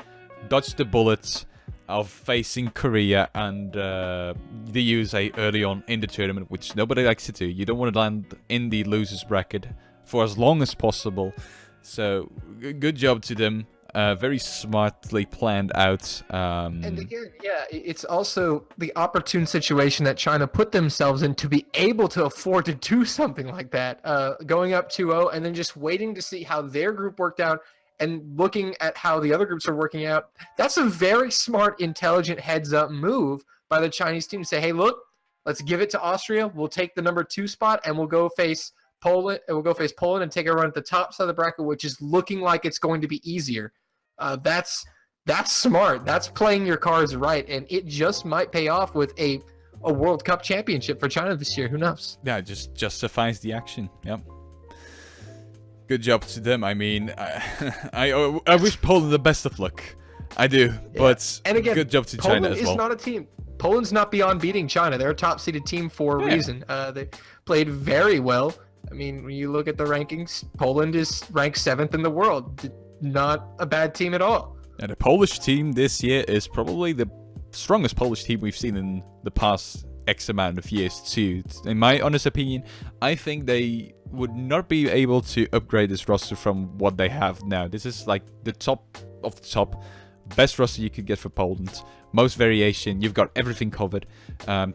dodged the bullets of facing Korea and the USA early on in the tournament, which nobody likes to do. You don't want to land in the losers bracket for as long as possible. So good job to them. Very smartly planned out. And again, it's also the opportune situation that China put themselves in to be able to afford to do something like that. Going up 2-0 and then just waiting to see how their group worked out and looking at how the other groups are working out. That's a very smart, intelligent heads-up move by the Chinese team to say, hey, look, let's give it to Austria. We'll take the number 2 spot and we'll go face Poland. And we'll go face Poland and take a run at the top side of the bracket, which is looking like it's going to be easier. That's smart. That's playing your cards right, and it just might pay off with a World Cup championship for China this year. Who knows? Yeah, it just justifies the action. Yep. Good job to them. I mean, I wish Poland the best of luck. I do, but and again, good job to Poland China as well. Is not a team. Poland's not beyond beating China. They're a top-seeded team for a reason. They played very well. I mean, when you look at the rankings, Poland is ranked 7th in the world. Not a bad team at all. And the Polish team this year is probably the strongest Polish team we've seen in the past X amount of years too. In my honest opinion, I think they would not be able to upgrade this roster from what they have now. This is like the top of the top, best roster you could get for Poland. Most variation, you've got everything covered.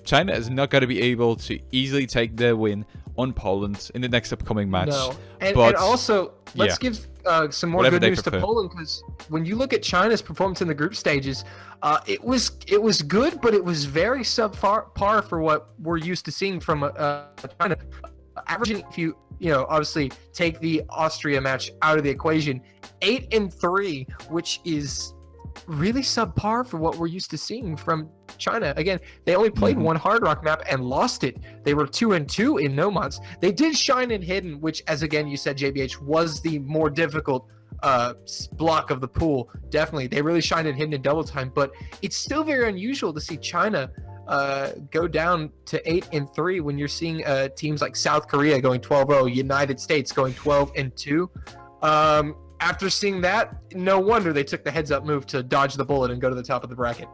China is not going to be able to easily take their win on Poland in the next upcoming match. No, and also let's give some more good news to Poland, because when you look at China's performance in the group stages, it was good, but it was very subpar for what we're used to seeing from China. Averaging, if you obviously take the Austria match out of the equation, 8-3, which is really subpar for what we're used to seeing from China. Again, they only played one Hard Rock map and lost it. They were 2-2 in Nomads. They did shine in Hidden, which, as again you said, JBH, was the more difficult block of the pool. Definitely, they really shined in Hidden in double time, but it's still very unusual to see China go down to 8-3 when you're seeing teams like South Korea going 12-0, United States going 12-2. After seeing that, no wonder they took the heads-up move to dodge the bullet and go to the top of the bracket.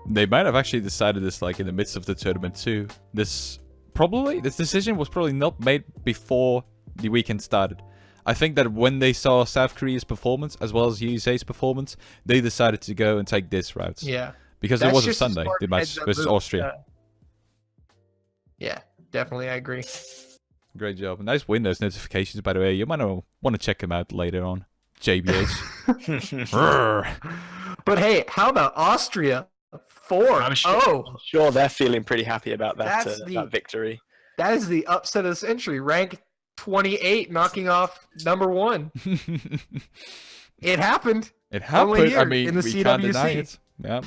They might have actually decided this like in the midst of the tournament too. This decision was probably not made before the weekend started. I think that when they saw South Korea's performance as well as USA's performance, they decided to go and take this route. Yeah. Because it was a Sunday, the match versus Austria. Yeah, definitely, I agree. Great job. Nice win, those notifications, by the way. You might want to check them out later on. JBH. But hey, how about Austria? 4-0. I'm sure they're feeling pretty happy about that, that victory. That is the upset of the century. Rank 28, knocking off number 1. It happened. It happened. I mean, in the we CWC. can't deny it. Yeah.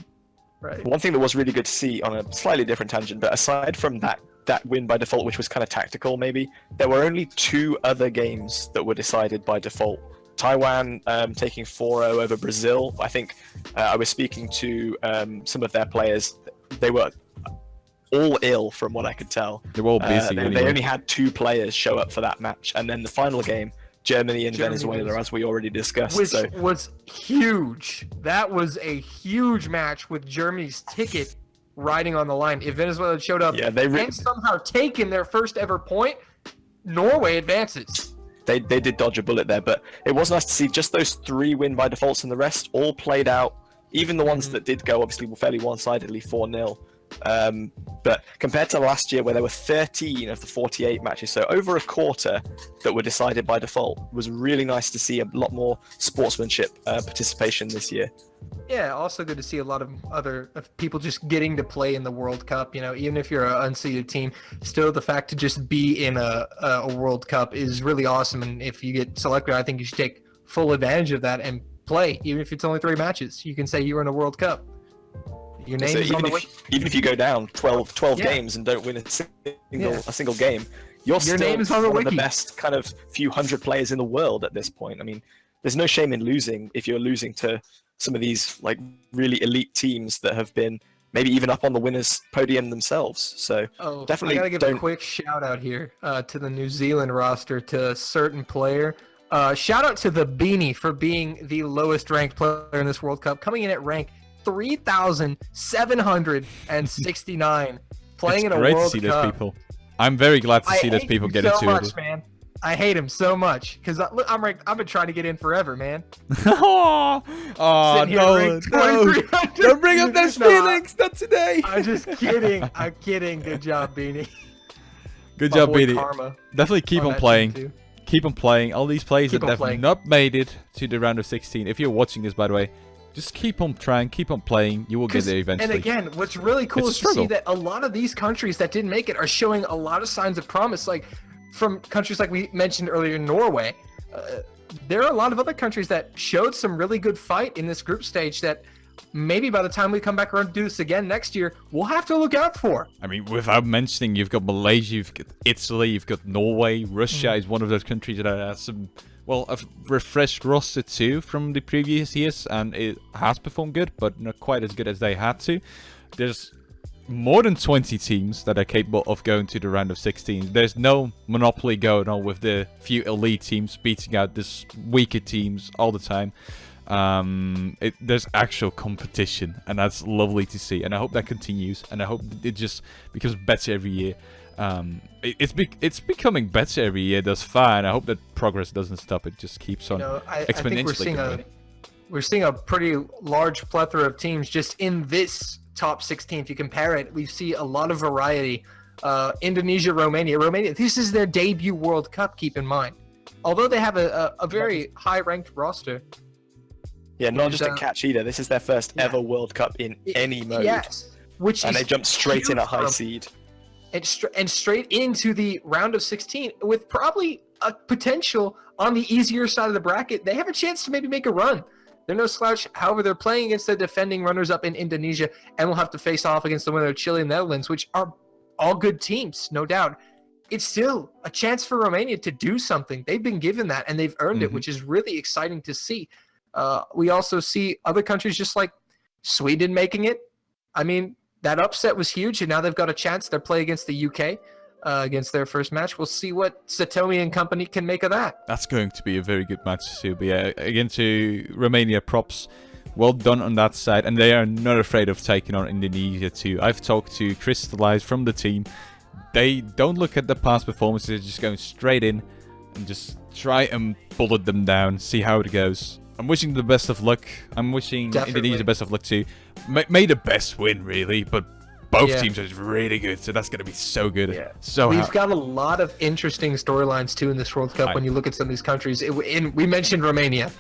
Right. One thing that was really good to see, on a slightly different tangent, but aside from that win by default, which was kind of tactical maybe, there were only 2 other games that were decided by default. Taiwan taking 4-0 over Brazil. I think I was speaking to some of their players. They were all ill from what I could tell. They were all busy. They only had 2 players show up for that match. And then the final game, Germany and Venezuela, as we already discussed. Which was huge. That was a huge match with Germany's ticket riding on the line. If Venezuela had showed up and somehow taken their first ever point, Norway advances. They did dodge a bullet there, but it was nice to see just those 3 win by defaults, and the rest all played out. Even the ones that did go, obviously, were fairly one-sidedly 4-0. But compared to last year, where there were 13 of the 48 matches, so over a quarter that were decided by default, it was really nice to see a lot more sportsmanship participation this year. Yeah, also good to see a lot of other people just getting to play in the World Cup. Even if you're an unseeded team, still the fact to just be in a World Cup is really awesome. And if you get selected, I think you should take full advantage of that and play, even if it's only 3 matches. You can say you were in a World Cup. Your name is on the wiki. Even if you go down 12 games and don't win a single game, you're still one of the best kind of few hundred players in the world at this point. I mean, there's no shame in losing if you're losing to some of these like really elite teams that have been maybe even up on the winners' podium themselves. So definitely, I gotta give a quick shout out here to the New Zealand roster, to a certain player. Shout out to the Beanie for being the lowest ranked player in this World Cup, coming in at rank 3,769, playing in a World Cup. It's great to see those people. I'm very glad to see those people get into it. Man. I hate him so much because I've been trying to get in forever, man. No! Don't bring up those feelings. Not today. I'm just kidding. I'm kidding. Good job, Beanie. Good job, Beanie. Definitely keep on playing. Keep on playing. All these players that have not made it to the round of 16. If you're watching this, by the way, just keep on trying, keep on playing. You will get there eventually. And again, what's really cool is to see that a lot of these countries that didn't make it are showing a lot of signs of promise. Like from countries like we mentioned earlier, Norway. There are a lot of other countries that showed some really good fight in this group stage that maybe by the time we come back around to do this again next year, we'll have to look out for. I mean, without mentioning, you've got Malaysia, you've got Italy, you've got Norway. Russia is one of those countries that has some, well, a refreshed roster too from the previous years, and it has performed good, but not quite as good as they had to. There's more than 20 teams that are capable of going to the round of 16. There's no monopoly going on with the few elite teams beating out this weaker teams all the time. There's actual competition, and that's lovely to see. And I hope that continues, and I hope it just becomes better every year. It's becoming better every year thus far, and I hope that progress doesn't stop. It just keeps on exponentially going. We're seeing a pretty large plethora of teams just in this top 16. If you compare it, we see a lot of variety. Indonesia, Romania. This is their debut World Cup, keep in mind. Although they have a very high-ranked roster. Yeah, not just a catch either. This is their first ever World Cup in any mode. Yes. And they jumped straight in a high seed. And straight into the round of 16 with probably a potential on the easier side of the bracket. They have a chance to maybe make a run. They're no slouch. However, they're playing against the defending runners-up in Indonesia, and will have to face off against the winner of Chile and Netherlands, which are all good teams, no doubt. It's still a chance for Romania to do something. They've been given that, and they've earned it, which is really exciting to see. We also see other countries just like Sweden making it. I mean, that upset was huge, and now they've got a chance. They're playing against the UK. Against their first match. We'll see what Satomi and company can make of that. That's going to be a very good match too. But yeah, again to Romania, props. Well done on that side. And they are not afraid of taking on Indonesia too. I've talked to Crystallize from the team. They don't look at the past performances. They're just going straight in and just try and bullet them down. See how it goes. I'm wishing them the best of luck. I'm wishing Indonesia the best of luck too. May the best win, really. But both teams are really good, so that's going to be so good. Yeah. We've got a lot of interesting storylines, too, in this World Cup when you look at some of these countries. We mentioned Romania.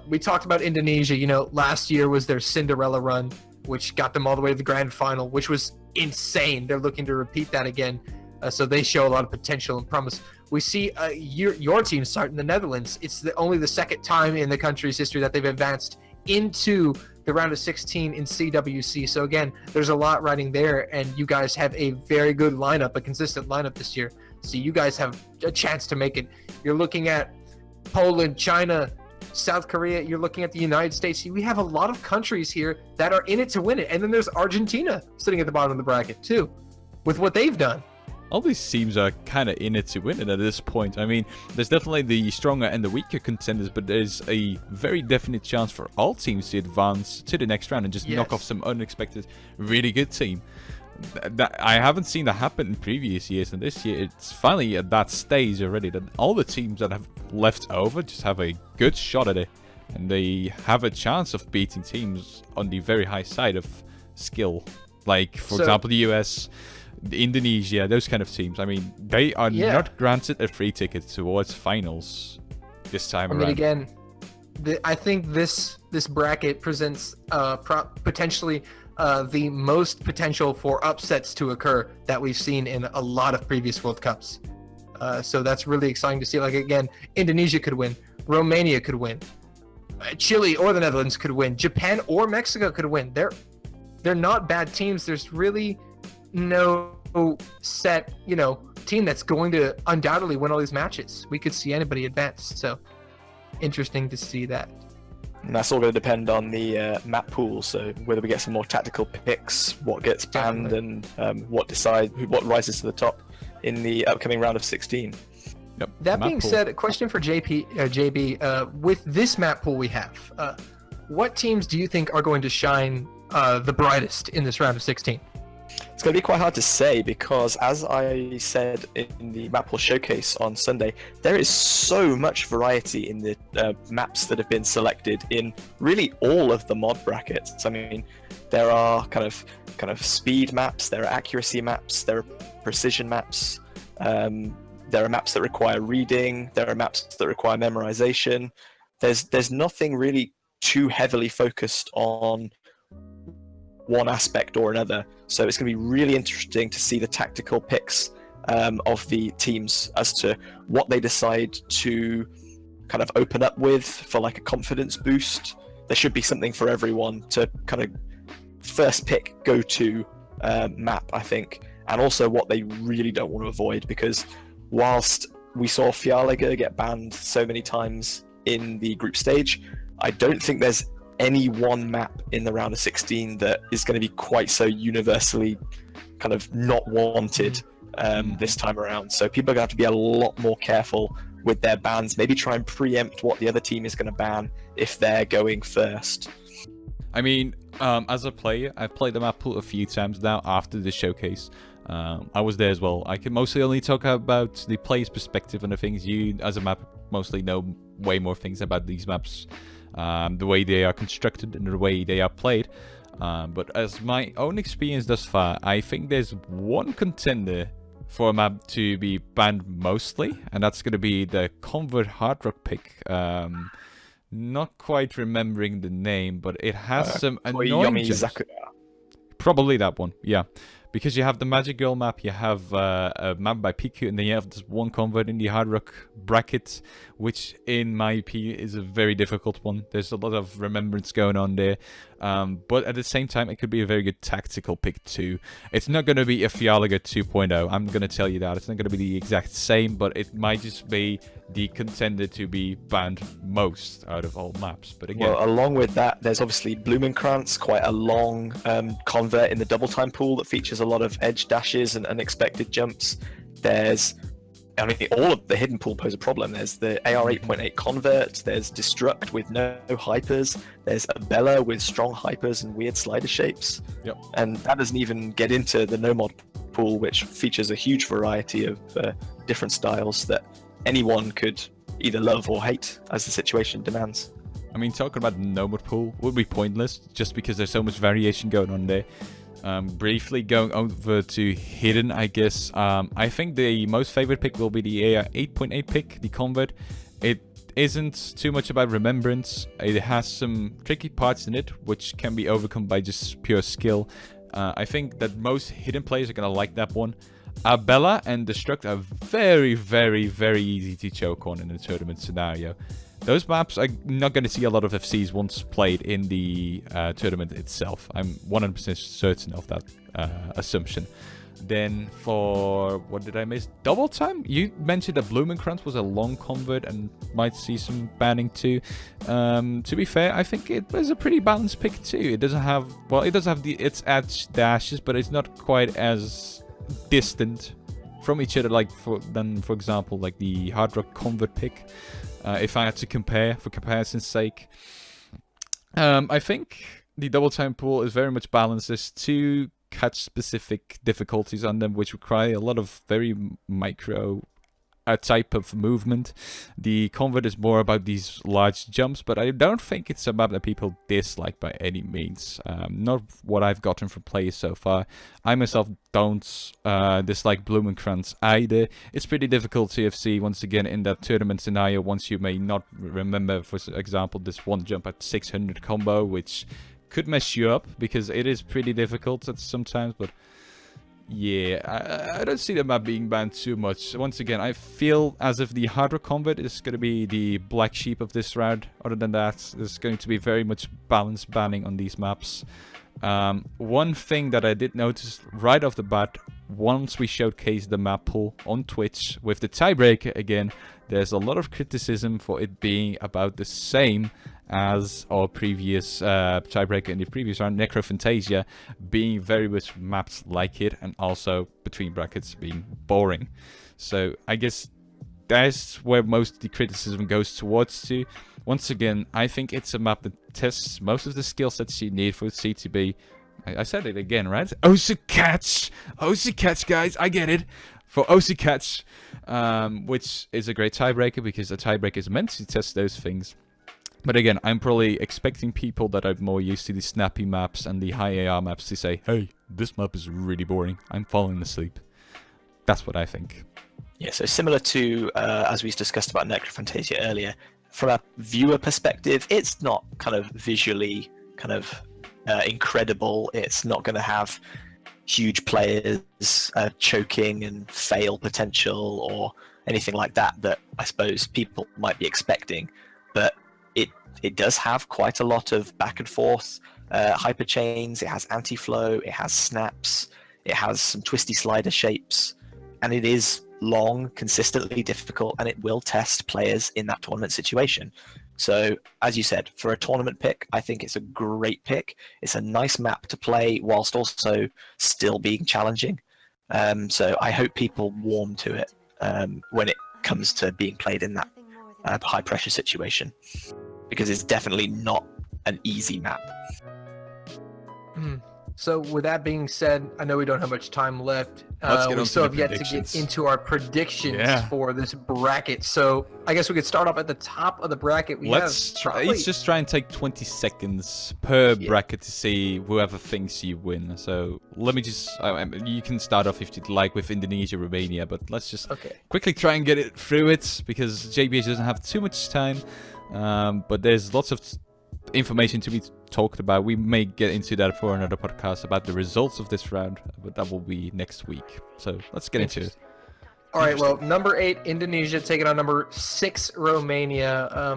We talked about Indonesia. You know, last year was their Cinderella run, which got them all the way to the grand final, which was insane. They're looking to repeat that again, so they show a lot of potential and promise. We see your team start in the Netherlands. It's only the second time in the country's history that they've advanced into the round of 16 in CWC. So again, there's a lot riding there, and you guys have a very good lineup, a consistent lineup this year. So you guys have a chance to make it. You're looking at Poland, China, South Korea. You're looking at the United States. We have a lot of countries here that are in it to win it. And then there's Argentina sitting at the bottom of the bracket too, with what they've done. All these teams are kind of in it to win it at this point. I mean, there's definitely the stronger and the weaker contenders, but there's a very definite chance for all teams to advance to the next round and just knock off some unexpected, really good team. I haven't seen that happen in previous years, and this year it's finally at that stage already that all the teams that have left over just have a good shot at it, and they have a chance of beating teams on the very high side of skill. Like, for example, the US... Indonesia, those kind of teams. I mean, they are not granted a free ticket towards finals this time around. I mean, again, I think this bracket presents potentially the most potential for upsets to occur that we've seen in a lot of previous World Cups. So that's really exciting to see. Like, again, Indonesia could win, Romania could win, Chile or the Netherlands could win, Japan or Mexico could win. They're not bad teams. There's really no set, team that's going to undoubtedly win all these matches. We could see anybody advance. So interesting to see that. And that's all going to depend on the map pool. So whether we get some more tactical picks, what gets banned, and what rises to the top in the upcoming round of 16. Yep. That being said, a question for JB. With this map pool we have, what teams do you think are going to shine the brightest in this round of 16? It's going to be quite hard to say because, as I said in the map pool showcase on Sunday, there is so much variety in the maps that have been selected in really all of the mod brackets. I mean, there are kind of speed maps, there are accuracy maps, there are precision maps, there are maps that require reading, there are maps that require memorization. There's nothing really too heavily focused on one aspect or another, so it's going to be really interesting to see the tactical picks of the teams as to what they decide to kind of open up with for like a confidence boost. There should be something for everyone to kind of first pick go-to map, I think, and also what they really don't want to avoid, because whilst we saw Fjallagr get banned so many times in the group stage, I don't think there's any one map in the round of 16 that is going to be quite so universally kind of not wanted this time around. So people are going to have to be a lot more careful with their bans, maybe try and preempt what the other team is going to ban if they're going first. I mean, as a player, I've played the map pool a few times now after the showcase. I was there as well. I can mostly only talk about the player's perspective and the things. You, as a map, mostly know way more things about these maps, the way they are constructed and the way they are played. But as my own experience thus far, I think there's one contender for a map to be banned mostly, and that's going to be the Convert Hard Rock pick. Not quite remembering the name, but it has some annoying jumps. Probably that one, yeah. Because you have the Magic Girl map, you have a map by PQ, and then you have this one convert in the Hard Rock bracket, which in my opinion is a very difficult one. There's a lot of remembrance going on there. But at the same time, it could be a very good tactical pick too. It's not going to be a Fialaga 2.0, I'm going to tell you that. It's not going to be the exact same, but it might just be the contender to be banned most out of all maps. But again, well, along with that, there's obviously Blumenkrantz, quite a long convert in the double time pool that features a lot of edge dashes and unexpected jumps. There's, I mean, all of the hidden pool pose a problem. There's the AR 8.8 convert, there's Destruct with no hypers, there's Abella with strong hypers and weird slider shapes. Yep. And that doesn't even get into the no mod pool, which features a huge variety of different styles that anyone could either love or hate as the situation demands. I mean, talking about Nomad pool would be pointless just because there's so much variation going on there. Briefly going over to Hidden, I guess. I think the most favorite pick will be the AR 8.8 pick, the convert. It isn't too much about remembrance. It has some tricky parts in it, which can be overcome by just pure skill. I think that most Hidden players are going to like that one. Abella and Destruct are very, very, very easy to choke on in a tournament scenario. Those maps are not going to see a lot of FCs once played in the tournament itself. I'm 100% certain of that assumption. Then for, what did I miss? Double time? You mentioned that Blumenkrantz was a long convert and might see some banning too. To be fair, I think it was a pretty balanced pick too. It doesn't have, well, it does have its edge dashes, but it's not quite as distant from each other like for example, like the Hard Rock convert pick. If I had to compare, for comparison's sake. I think the double time pool is very much balanced. There's two catch-specific difficulties on them, which require a lot of very micro type of movement. The convert is more about these large jumps, but I don't think it's a map that people dislike by any means. Not what I've gotten from players so far. I myself don't dislike Blumenkrantz either. It's pretty difficult to FC once again in that tournament scenario, once you may not remember, for example, this one jump at 600 combo, which could mess you up because it is pretty difficult at sometimes. But yeah, I don't see the map being banned too much. Once again, I feel as if the Hard Rock convert is going to be the black sheep of this round. Other than that, there's going to be very much balanced banning on these maps. One thing that I did notice right off the bat, once we showcased the map pool on Twitch with the tiebreaker again, there's a lot of criticism for it being about the same as our previous tiebreaker in the previous round, Necrophantasia, being very much mapped like it, and also between brackets being boring. So I guess that's where most of the criticism goes towards to. Once again, I think it's a map that tests most of the skill sets you need for CTB. I said it again, right? OC catch, guys, I get it. For OC catch, which is a great tiebreaker because a tiebreaker is meant to test those things. But again, I'm probably expecting people that are more used to the snappy maps and the high AR maps to say, hey, this map is really boring, I'm falling asleep. That's what I think. Yeah, so similar to, as we discussed about Necrophantasia earlier, from a viewer perspective, it's not kind of visually kind of incredible. It's not going to have huge players choking and fail potential or anything like that that I suppose people might be expecting. But it does have quite a lot of back and forth hyper chains. It has anti-flow, it has snaps, it has some twisty slider shapes, and it is long, consistently difficult, and it will test players in that tournament situation. So, as you said, for a tournament pick, I think it's a great pick. It's a nice map to play whilst also still being challenging. So I hope people warm to it when it comes to being played in that high pressure situation, because it's definitely not an easy map. So with that being said, I know we don't have much time left. Let's get we on still to have the yet to predictions. get into our predictions Yeah. for this bracket. So I guess we could start off at the top of the bracket. Let's each just try and take 20 seconds per bracket to see whoever thinks you win. So let me just, you can start off if you'd like with Indonesia, Romania, but let's just quickly try and get it through it, because JBH doesn't have too much time. But there's lots of information to be talked about. We may get into that for another podcast about the results of this round, but that will be next week. So let's get into it. All right, well, number 8, Indonesia taking on number 6, Romania.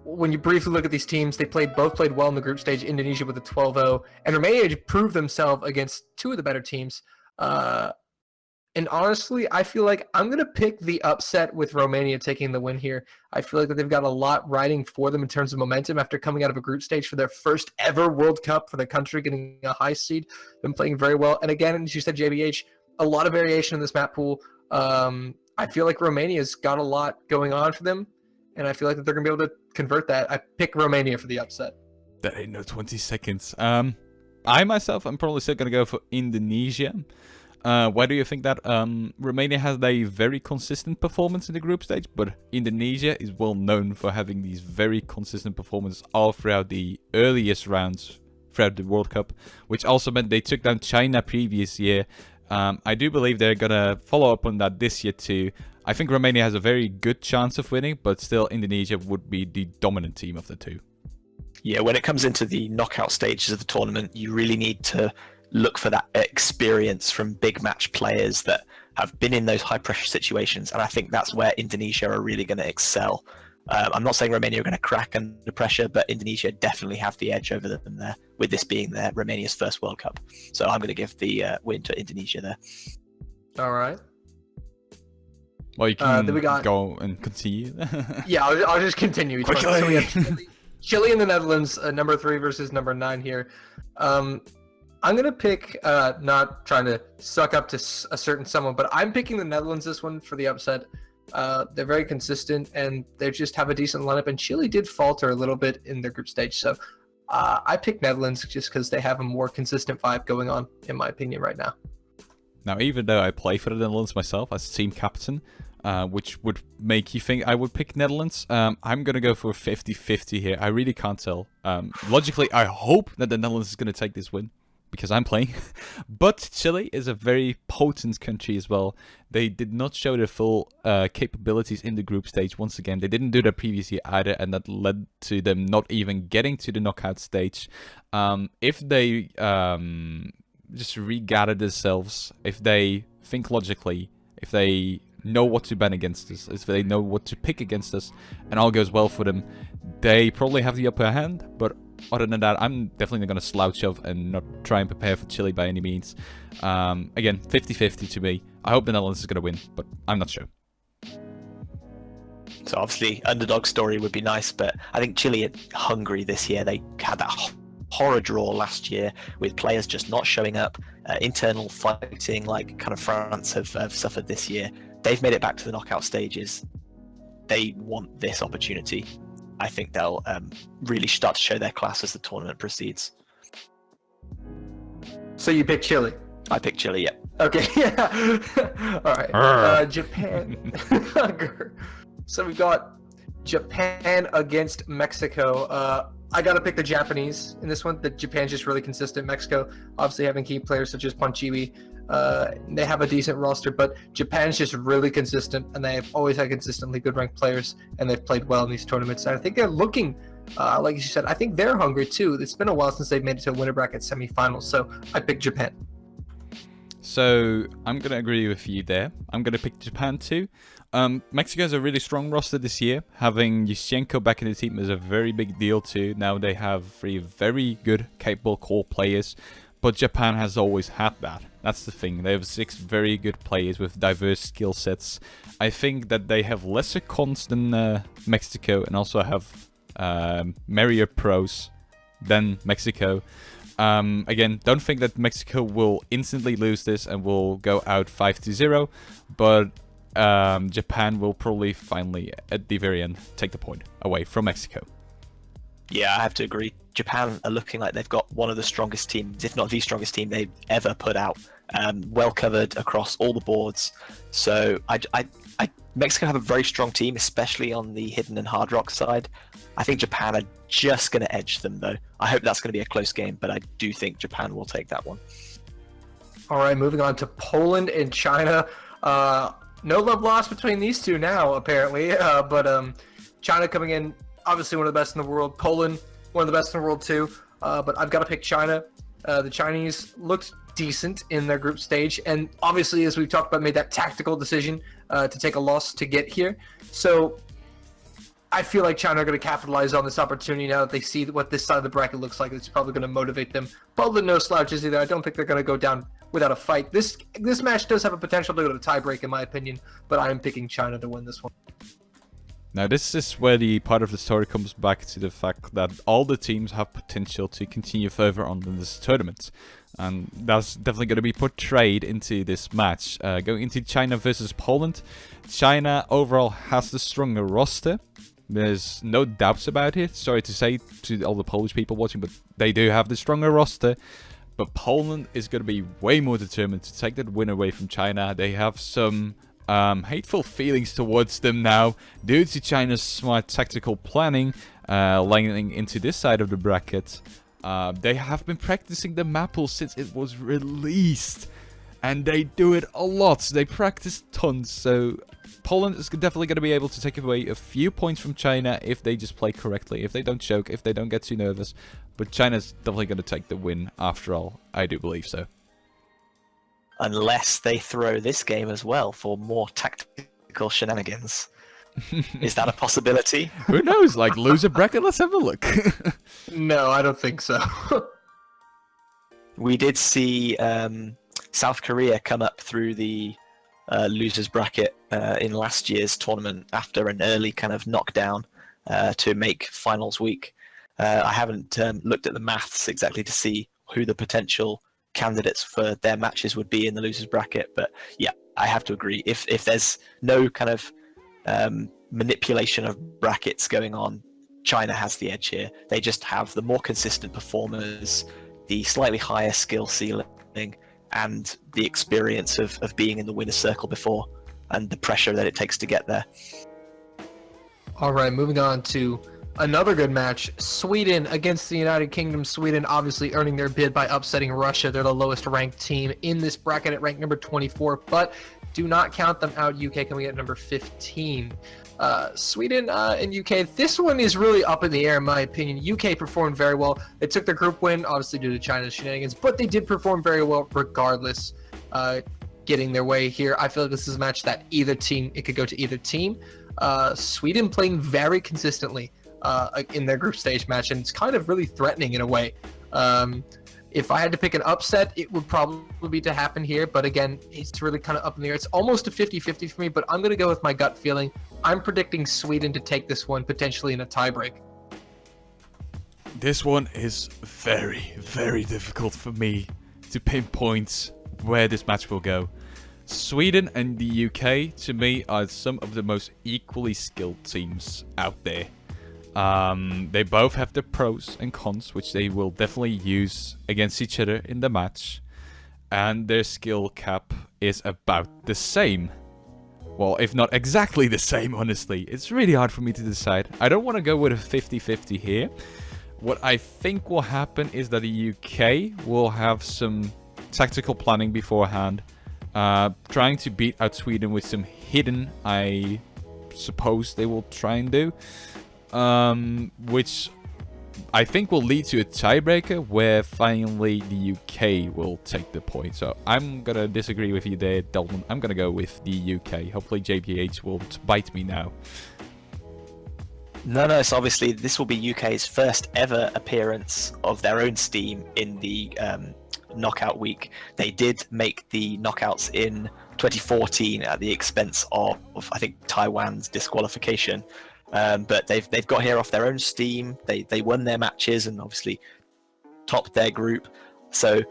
When you briefly look at these teams, they both played well in the group stage. Indonesia with a 12-0, and Romania proved themselves against 2 of the better teams. And honestly, I feel like I'm going to pick the upset with Romania taking the win here. I feel like that they've got a lot riding for them in terms of momentum after coming out of a group stage for their first ever World Cup for the country, getting a high seed. Been playing very well. And again, as you said, JBH, a lot of variation in this map pool. I feel like Romania's got a lot going on for them, and I feel like that they're going to be able to convert that. I pick Romania for the upset. That ain't no 20 seconds. I myself, I'm probably still going to go for Indonesia. Why do you think that? Romania has a very consistent performance in the group stage, but Indonesia is well known for having these very consistent performances all throughout the earliest rounds throughout the World Cup, which also meant they took down China previous year. I do believe they're going to follow up on that this year too. I think Romania has a very good chance of winning, but still Indonesia would be the dominant team of the two. Yeah, when it comes into the knockout stages of the tournament, you really need to look for that experience from big match players that have been in those high pressure situations, and I think that's where Indonesia are really going to excel. I'm not saying Romania are going to crack under pressure, but Indonesia definitely have the edge over them there, with this being Romania's first World Cup. So I'm going to give the win to Indonesia there. All right. Well, you can then we got... go and continue. Yeah, I'll just continue. So we have Chile and the Netherlands, number 3 versus number 9 here. I'm going to pick, not trying to suck up to a certain someone, but I'm picking the Netherlands this one for the upset. They're very consistent, and they just have a decent lineup, and Chile did falter a little bit in their group stage. So I pick Netherlands just because they have a more consistent vibe going on, in my opinion, right now. Now, even though I play for the Netherlands myself as team captain, which would make you think I would pick Netherlands, I'm going to go for 50-50 here. I really can't tell. Logically, I hope that the Netherlands is going to take this win, because I'm playing. But Chile is a very potent country as well. They did not show their full capabilities in the group stage once again. They didn't do that previous year either, and that led to them not even getting to the knockout stage. If they just regather themselves, if they think logically, if they know what to ban against us, if they know what to pick against us, and all goes well for them, they probably have the upper hand. But other than that, I'm definitely going to slouch off and not try and prepare for Chile by any means. Again, 50-50 to me. I hope the Netherlands is going to win, but I'm not sure. So obviously, underdog story would be nice, but I think Chile are hungry this year. They had that horror draw last year with players just not showing up, internal fighting like kind of France have suffered this year. They've made it back to the knockout stages. They want this opportunity. I think they'll really start to show their class as the tournament proceeds. So you pick Chile? I pick Chile, yeah. Okay, yeah. All right. Japan. So we got Japan against Mexico. I got to pick the Japanese in this one. Japan's just really consistent. Mexico, obviously having key players such as Ponchiwi. They have a decent roster, but Japan's just really consistent, and they've always had consistently good ranked players, and they've played well in these tournaments. And I think they're looking, like you said, I think they're hungry too. It's been a while since they've made it to a winter bracket semifinals, so I picked Japan. So I'm going to agree with you there. I'm going to pick Japan too. Mexico has a really strong roster this year. Having Yushchenko back in the team is a very big deal too. Now they have 3 very good, capable core players. But Japan has always had that. That's the thing. They have 6 very good players with diverse skill sets. I think that they have lesser cons than Mexico, and also have merrier pros than Mexico. Again, don't think that Mexico will instantly lose this and will go out 5-0. But Japan will probably finally, at the very end, take the point away from Mexico. Yeah, I have to agree. Japan are looking like they've got one of the strongest teams, if not the strongest team they've ever put out. Well covered across all the boards. So Mexico have a very strong team, especially on the hidden and hard rock side. I think Japan are just going to edge them, though. I hope that's going to be a close game, but I do think Japan will take that one. All right, moving on to Poland and China. No love lost between these two now, apparently. But China coming in, obviously one of the best in the world. Poland, one of the best in the world too. But I've got to pick China. The Chinese looked decent in their group stage, and obviously, as we've talked about, made that tactical decision to take a loss to get here. So I feel like China are going to capitalize on this opportunity now that they see what this side of the bracket looks like. It's probably going to motivate them. Poland, no slouches either. I don't think they're going to go down without a fight. This match does have a potential to go to tiebreak, in my opinion, but I am picking China to win this one. Now, this is where the part of the story comes back to the fact that all the teams have potential to continue further on in this tournament. And that's definitely going to be portrayed into this match. Going into China versus Poland. China overall has the stronger roster. There's no doubts about it. Sorry to say to all the Polish people watching, but they do have the stronger roster. But Poland is going to be way more determined to take that win away from China. They have some hateful feelings towards them now due to China's smart tactical planning landing into this side of the bracket. They have been practicing the Maple since it was released, and they do it a lot. They practice tons, so Poland is definitely going to be able to take away a few points from China if they just play correctly, if they don't choke, if they don't get too nervous. But China's definitely going to take the win after all. I do believe so. Unless they throw this game as well for more tactical shenanigans. Is that a possibility? Who knows? Like, loser bracket? Let's have a look. No, I don't think so. We did see South Korea come up through the losers bracket in last year's tournament after an early kind of knockdown to make finals week. I haven't looked at the maths exactly to see who the potential candidates for their matches would be in the losers bracket, but yeah, I have to agree. If there's no kind of manipulation of brackets going on, China has the edge here. They just have the more consistent performers, the slightly higher skill ceiling, and the experience of being in the winner's circle before, and the pressure that it takes to get there. All right, moving on to another good match. Sweden against the United Kingdom. Sweden obviously earning their bid by upsetting Russia. They're the lowest ranked team in this bracket at rank number 24, but do not count them out. UK coming at number 15. Sweden and UK, this one is really up in the air in my opinion. UK performed very well. They took their group win, obviously due to China's shenanigans, but they did perform very well regardless, getting their way here. I feel like this is a match that it could go to either team. Sweden playing very consistently in their group stage match, and it's kind of really threatening in a way. If I had to pick an upset, it would probably be to happen here, but again, it's really kind of up in the air. It's almost a 50-50 for me, but I'm going to go with my gut feeling. I'm predicting Sweden to take this one, potentially in a tiebreak. This one is very, very difficult for me to pinpoint where this match will go. Sweden and the UK, to me, are some of the most equally skilled teams out there. They both have their pros and cons, which they will definitely use against each other in the match. And their skill cap is about the same. Well, if not exactly the same, honestly. It's really hard for me to decide. I don't want to go with a 50-50 here. What I think will happen is that the UK will have some tactical planning beforehand. Trying to beat out Sweden with some hidden, I suppose they will try and do. Which I think will lead to a tiebreaker where finally the UK will take the point. So I'm gonna disagree with you there, Dalton. I'm gonna go with the UK. Hopefully JBH won't bite me now. No, so obviously this will be UK's first ever appearance of their own steam in the knockout week. They did make the knockouts in 2014 at the expense of I think, Taiwan's disqualification. But they've got here off their own steam. They won their matches and obviously topped their group. So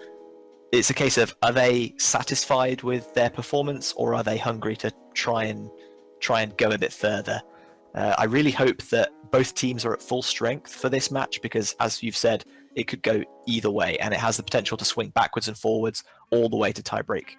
it's a case of, are they satisfied with their performance, or are they hungry to try and go a bit further? I really hope that both teams are at full strength for this match, because as you've said, it could go either way, and it has the potential to swing backwards and forwards all the way to tiebreak.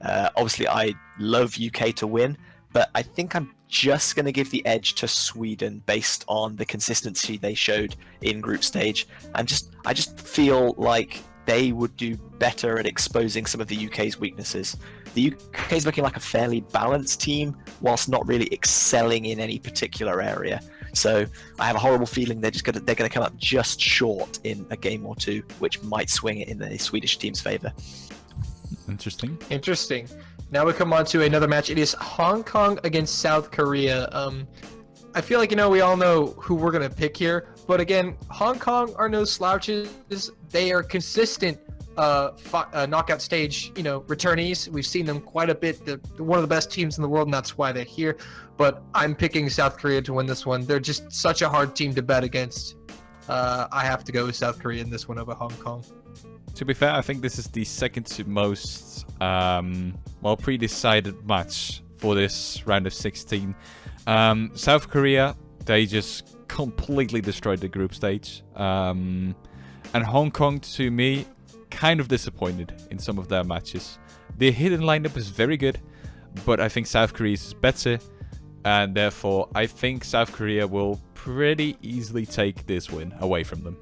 Obviously, I love UK to win, but I think I'm just going to give the edge to Sweden based on the consistency they showed in group stage. I just feel like they would do better at exposing some of the UK's weaknesses. The UK is looking like a fairly balanced team, whilst not really excelling in any particular area. So I have a horrible feeling they're going to come up just short in a game or two, which might swing it in the Swedish team's favour. Interesting. Now we come on to another match. It is Hong Kong against South Korea. I feel like, we all know who we're going to pick here. But again, Hong Kong are no slouches. They are consistent knockout stage, returnees. We've seen them quite a bit. They're one of the best teams in the world, and that's why they're here. But I'm picking South Korea to win this one. They're just such a hard team to bet against. I have to go with South Korea in this one over Hong Kong. To be fair, I think this is the second to most pre-decided match for this round of 16. South Korea, they just completely destroyed the group stage. And Hong Kong, to me, kind of disappointed in some of their matches. Their hidden lineup is very good, but I think South Korea's is better. And therefore, I think South Korea will pretty easily take this win away from them.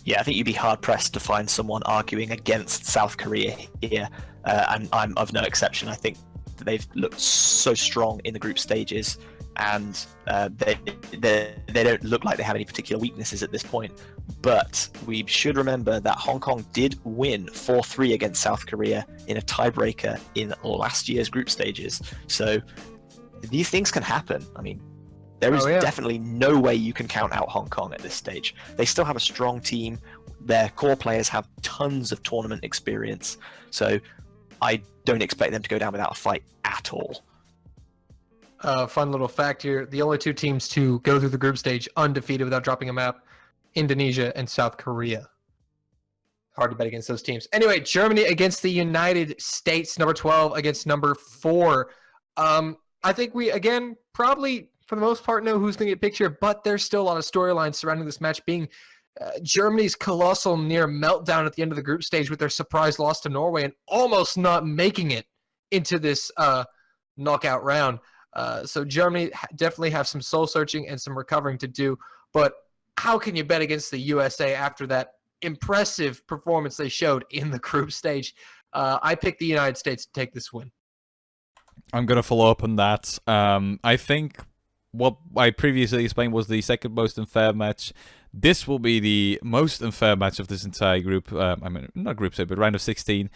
Yeah, I think you'd be hard-pressed to find someone arguing against South Korea here, and I'm of no exception. I think they've looked so strong in the group stages, and they don't look like they have any particular weaknesses at this point. But we should remember that Hong Kong did win 4-3 against South Korea in a tiebreaker in last year's group stages. So these things can happen. I mean, there is definitely no way you can count out Hong Kong at this stage. They still have a strong team. Their core players have tons of tournament experience. So I don't expect them to go down without a fight at all. Fun little fact here. The only two teams to go through the group stage undefeated without dropping a map, Indonesia and South Korea. Hard to bet against those teams. Anyway, Germany against the United States, number 12 against number 4. I think we, again, probably for the most part know who's going to get picked here, but there's still a lot of storylines surrounding this match, being Germany's colossal near meltdown at the end of the group stage with their surprise loss to Norway and almost not making it into this knockout round. So Germany definitely have some soul searching and some recovering to do, but how can you bet against the USA after that impressive performance they showed in the group stage? I picked the United States to take this win. I'm going to follow up on that. I think what I previously explained was the second most unfair match. This will be the most unfair match of this entire group. Not group stage, but round of 16.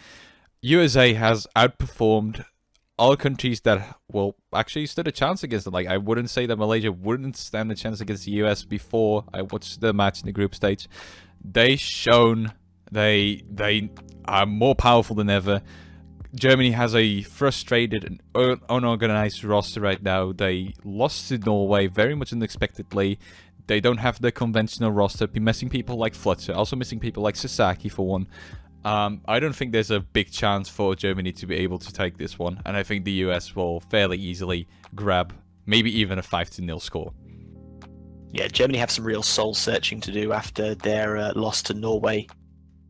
USA has outperformed all countries that, actually stood a chance against them. Like, I wouldn't say that Malaysia wouldn't stand a chance against the US before I watched the match in the group stage. They've shown they are more powerful than ever. Germany has a frustrated and unorganized roster right now. They lost to Norway very much unexpectedly. They don't have the conventional roster. Be missing people like Flutter, also missing people like Sasaki for one. I don't think there's a big chance for Germany to be able to take this one, and I think the US will fairly easily grab maybe even a 5-0 score. Yeah, Germany have some real soul searching to do after their loss to Norway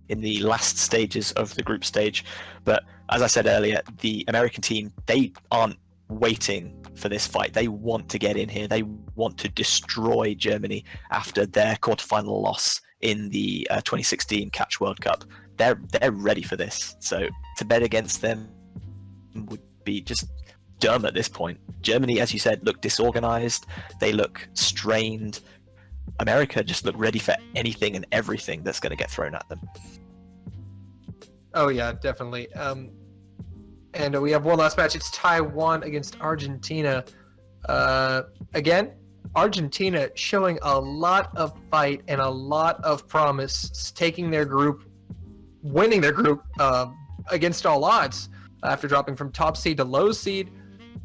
in the last stages of the group stage. But as I said earlier, the American team, they aren't waiting for this fight. They want to get in here. They want to destroy Germany after their quarterfinal loss in the 2016 Catch World Cup. They're ready for this. So to bet against them would be just dumb at this point. Germany, as you said, look disorganized. They look strained. America just look ready for anything and everything that's going to get thrown at them. Oh yeah, definitely. And we have one last match. It's Taiwan against Argentina. Again, Argentina showing a lot of fight and a lot of promise, taking their group, winning their group against all odds after dropping from top seed to low seed.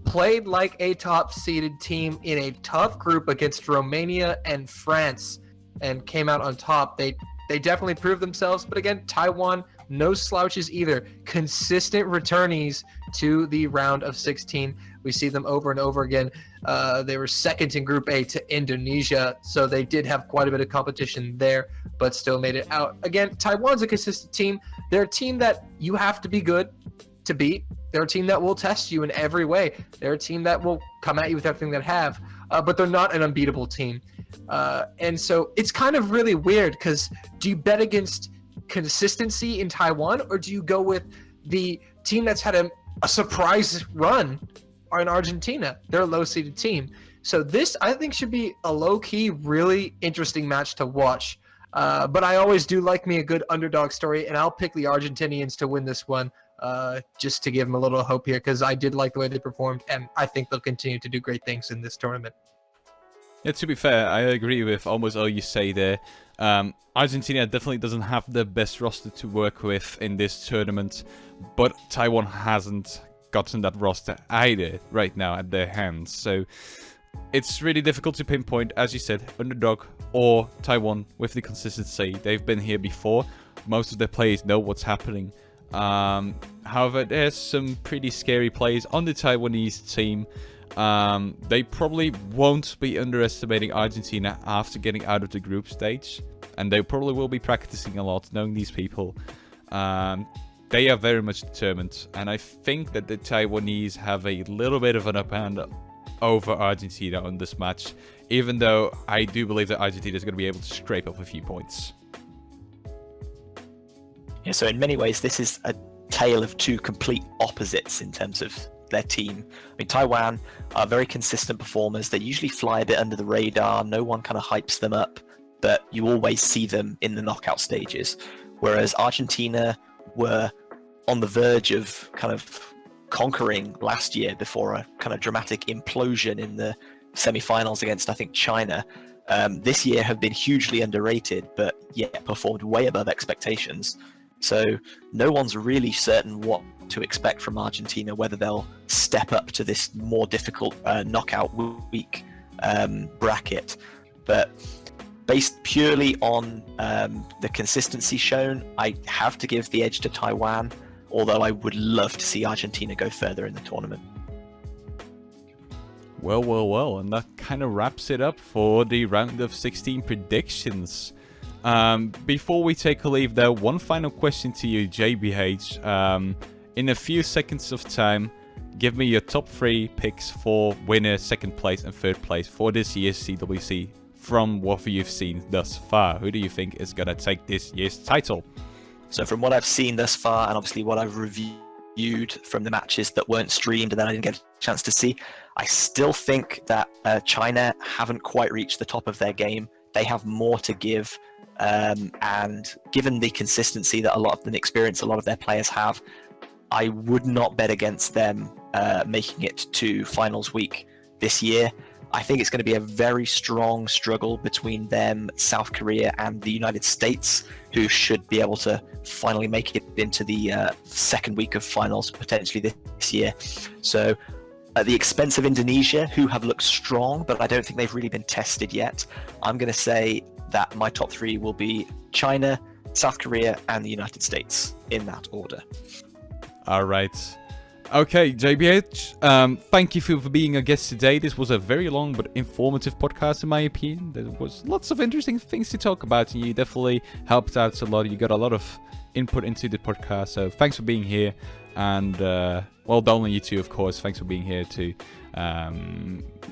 Played like a top-seeded team in a tough group against Romania and France and came out on top. They they definitely proved themselves. But again, Taiwan, no slouches either. Consistent returnees to the round of 16. We see them over and over again. They were second in Group A to Indonesia, so they did have quite a bit of competition there, but still made it out. Again, Taiwan's a consistent team. They're a team that you have to be good to beat. They're a team that will test you in every way. They're a team that will come at you with everything they have, but they're not an unbeatable team. And so it's kind of really weird, because do you bet against consistency in Taiwan, or do you go with the team that's had a surprise run in Argentina? They're a low-seeded team. So this, I think, should be a low-key, really interesting match to watch. But I always do like me a good underdog story, and I'll pick the Argentinians to win this one, just to give them a little hope here, because I did like the way they performed, and I think they'll continue to do great things in this tournament. Yeah, to be fair, I agree with almost all you say there. Argentina definitely doesn't have the best roster to work with in this tournament, but Taiwan hasn't gotten that roster either right now at their hands. So it's really difficult to pinpoint, as you said, underdog or Taiwan with the consistency. They've been here before. Most of their players know what's happening. However, there's some pretty scary players on the Taiwanese team. They probably won't be underestimating Argentina after getting out of the group stage, and they probably will be practicing a lot, knowing these people. They are very much determined, and I think that the Taiwanese have a little bit of an upper hand over Argentina on this match, even though I do believe that Argentina is going to be able to scrape up a few points. Yeah, so in many ways, this is a tale of two complete opposites in terms of their team. I mean, Taiwan are very consistent performers. They usually fly a bit under the radar. No one kind of hypes them up, but you always see them in the knockout stages. Whereas Argentina were on the verge of kind of conquering last year before a kind of dramatic implosion in the semi-finals against, I think, China. This year have been hugely underrated, but yet performed way above expectations. So no one's really certain what to expect from Argentina, whether they'll step up to this more difficult knockout week bracket. But based purely on the consistency shown, I have to give the edge to Taiwan, although I would love to see Argentina go further in the tournament. Well, and that kind of wraps it up for the round of 16 predictions. Before we take a leave though, one final question to you, JBH. In a few seconds of time, give me your top 3 picks for winner, second place and third place for this year's CWC from what you've seen thus far. Who do you think is going to take this year's title? So from what I've seen thus far, and obviously what I've reviewed from the matches that weren't streamed and then I didn't get a chance to see, I still think that China haven't quite reached the top of their game. They have more to give. And given the consistency that a lot of the experience a lot of their players have, I would not bet against them making it to finals week this year. I think it's going to be a very strong struggle between them, South Korea, and the United States, who should be able to finally make it into the second week of finals, potentially this year. So at the expense of Indonesia, who have looked strong, but I don't think they've really been tested yet, I'm going to say that my top 3 will be China, South Korea, and the United States, in that order. All right. Okay, JBH, thank you for being a guest today. This was a very long but informative podcast, in my opinion. There was lots of interesting things to talk about, and you definitely helped out a lot. You got a lot of input into the podcast, so thanks for being here. And, well, Donald, you too, of course. Thanks for being here too.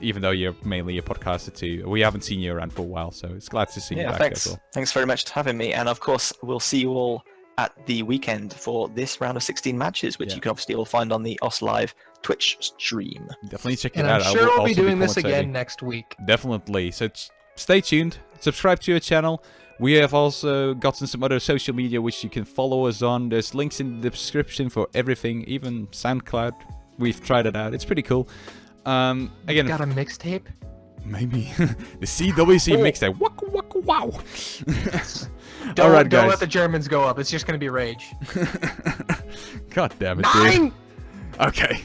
Even though you're mainly a podcaster too. We haven't seen you around for a while, so it's glad to see you back thanks. as well. Thanks very much for having me. And of course, we'll see you all at the weekend for this round of 16 matches, which you can obviously all find on the OS Live Twitch stream. Definitely check it And out. I'm sure we'll be doing this commentating again next week. Definitely. So stay tuned. Subscribe to our channel. We have also gotten some other social media which you can follow us on. There's links in the description for everything, even SoundCloud. We've tried it out. It's pretty cool. Again, Got a mixtape? maybe the CWC mixtape. Wow. Don't Alright, guys. let the Germans go up. It's just going to be rage. God damn it, 9! dude. Okay.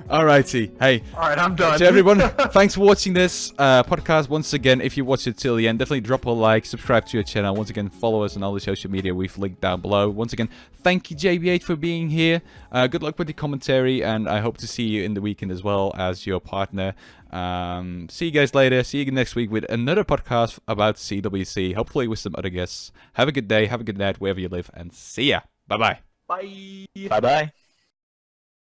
Alrighty. Hey. Alright, I'm done. To everyone, thanks for watching this podcast once again. If you watch it till the end, definitely drop a like, subscribe to your channel. Once again, follow us on all the social media we've linked down below. Once again, thank you JBH for being here. Good luck with the commentary, and I hope to see you in the weekend as well as your partner. See you guys later. See you next week with another podcast about CWC, hopefully with some other guests. Have a good day, have a good night wherever you live, and see ya. Bye-bye. Bye. Bye bye.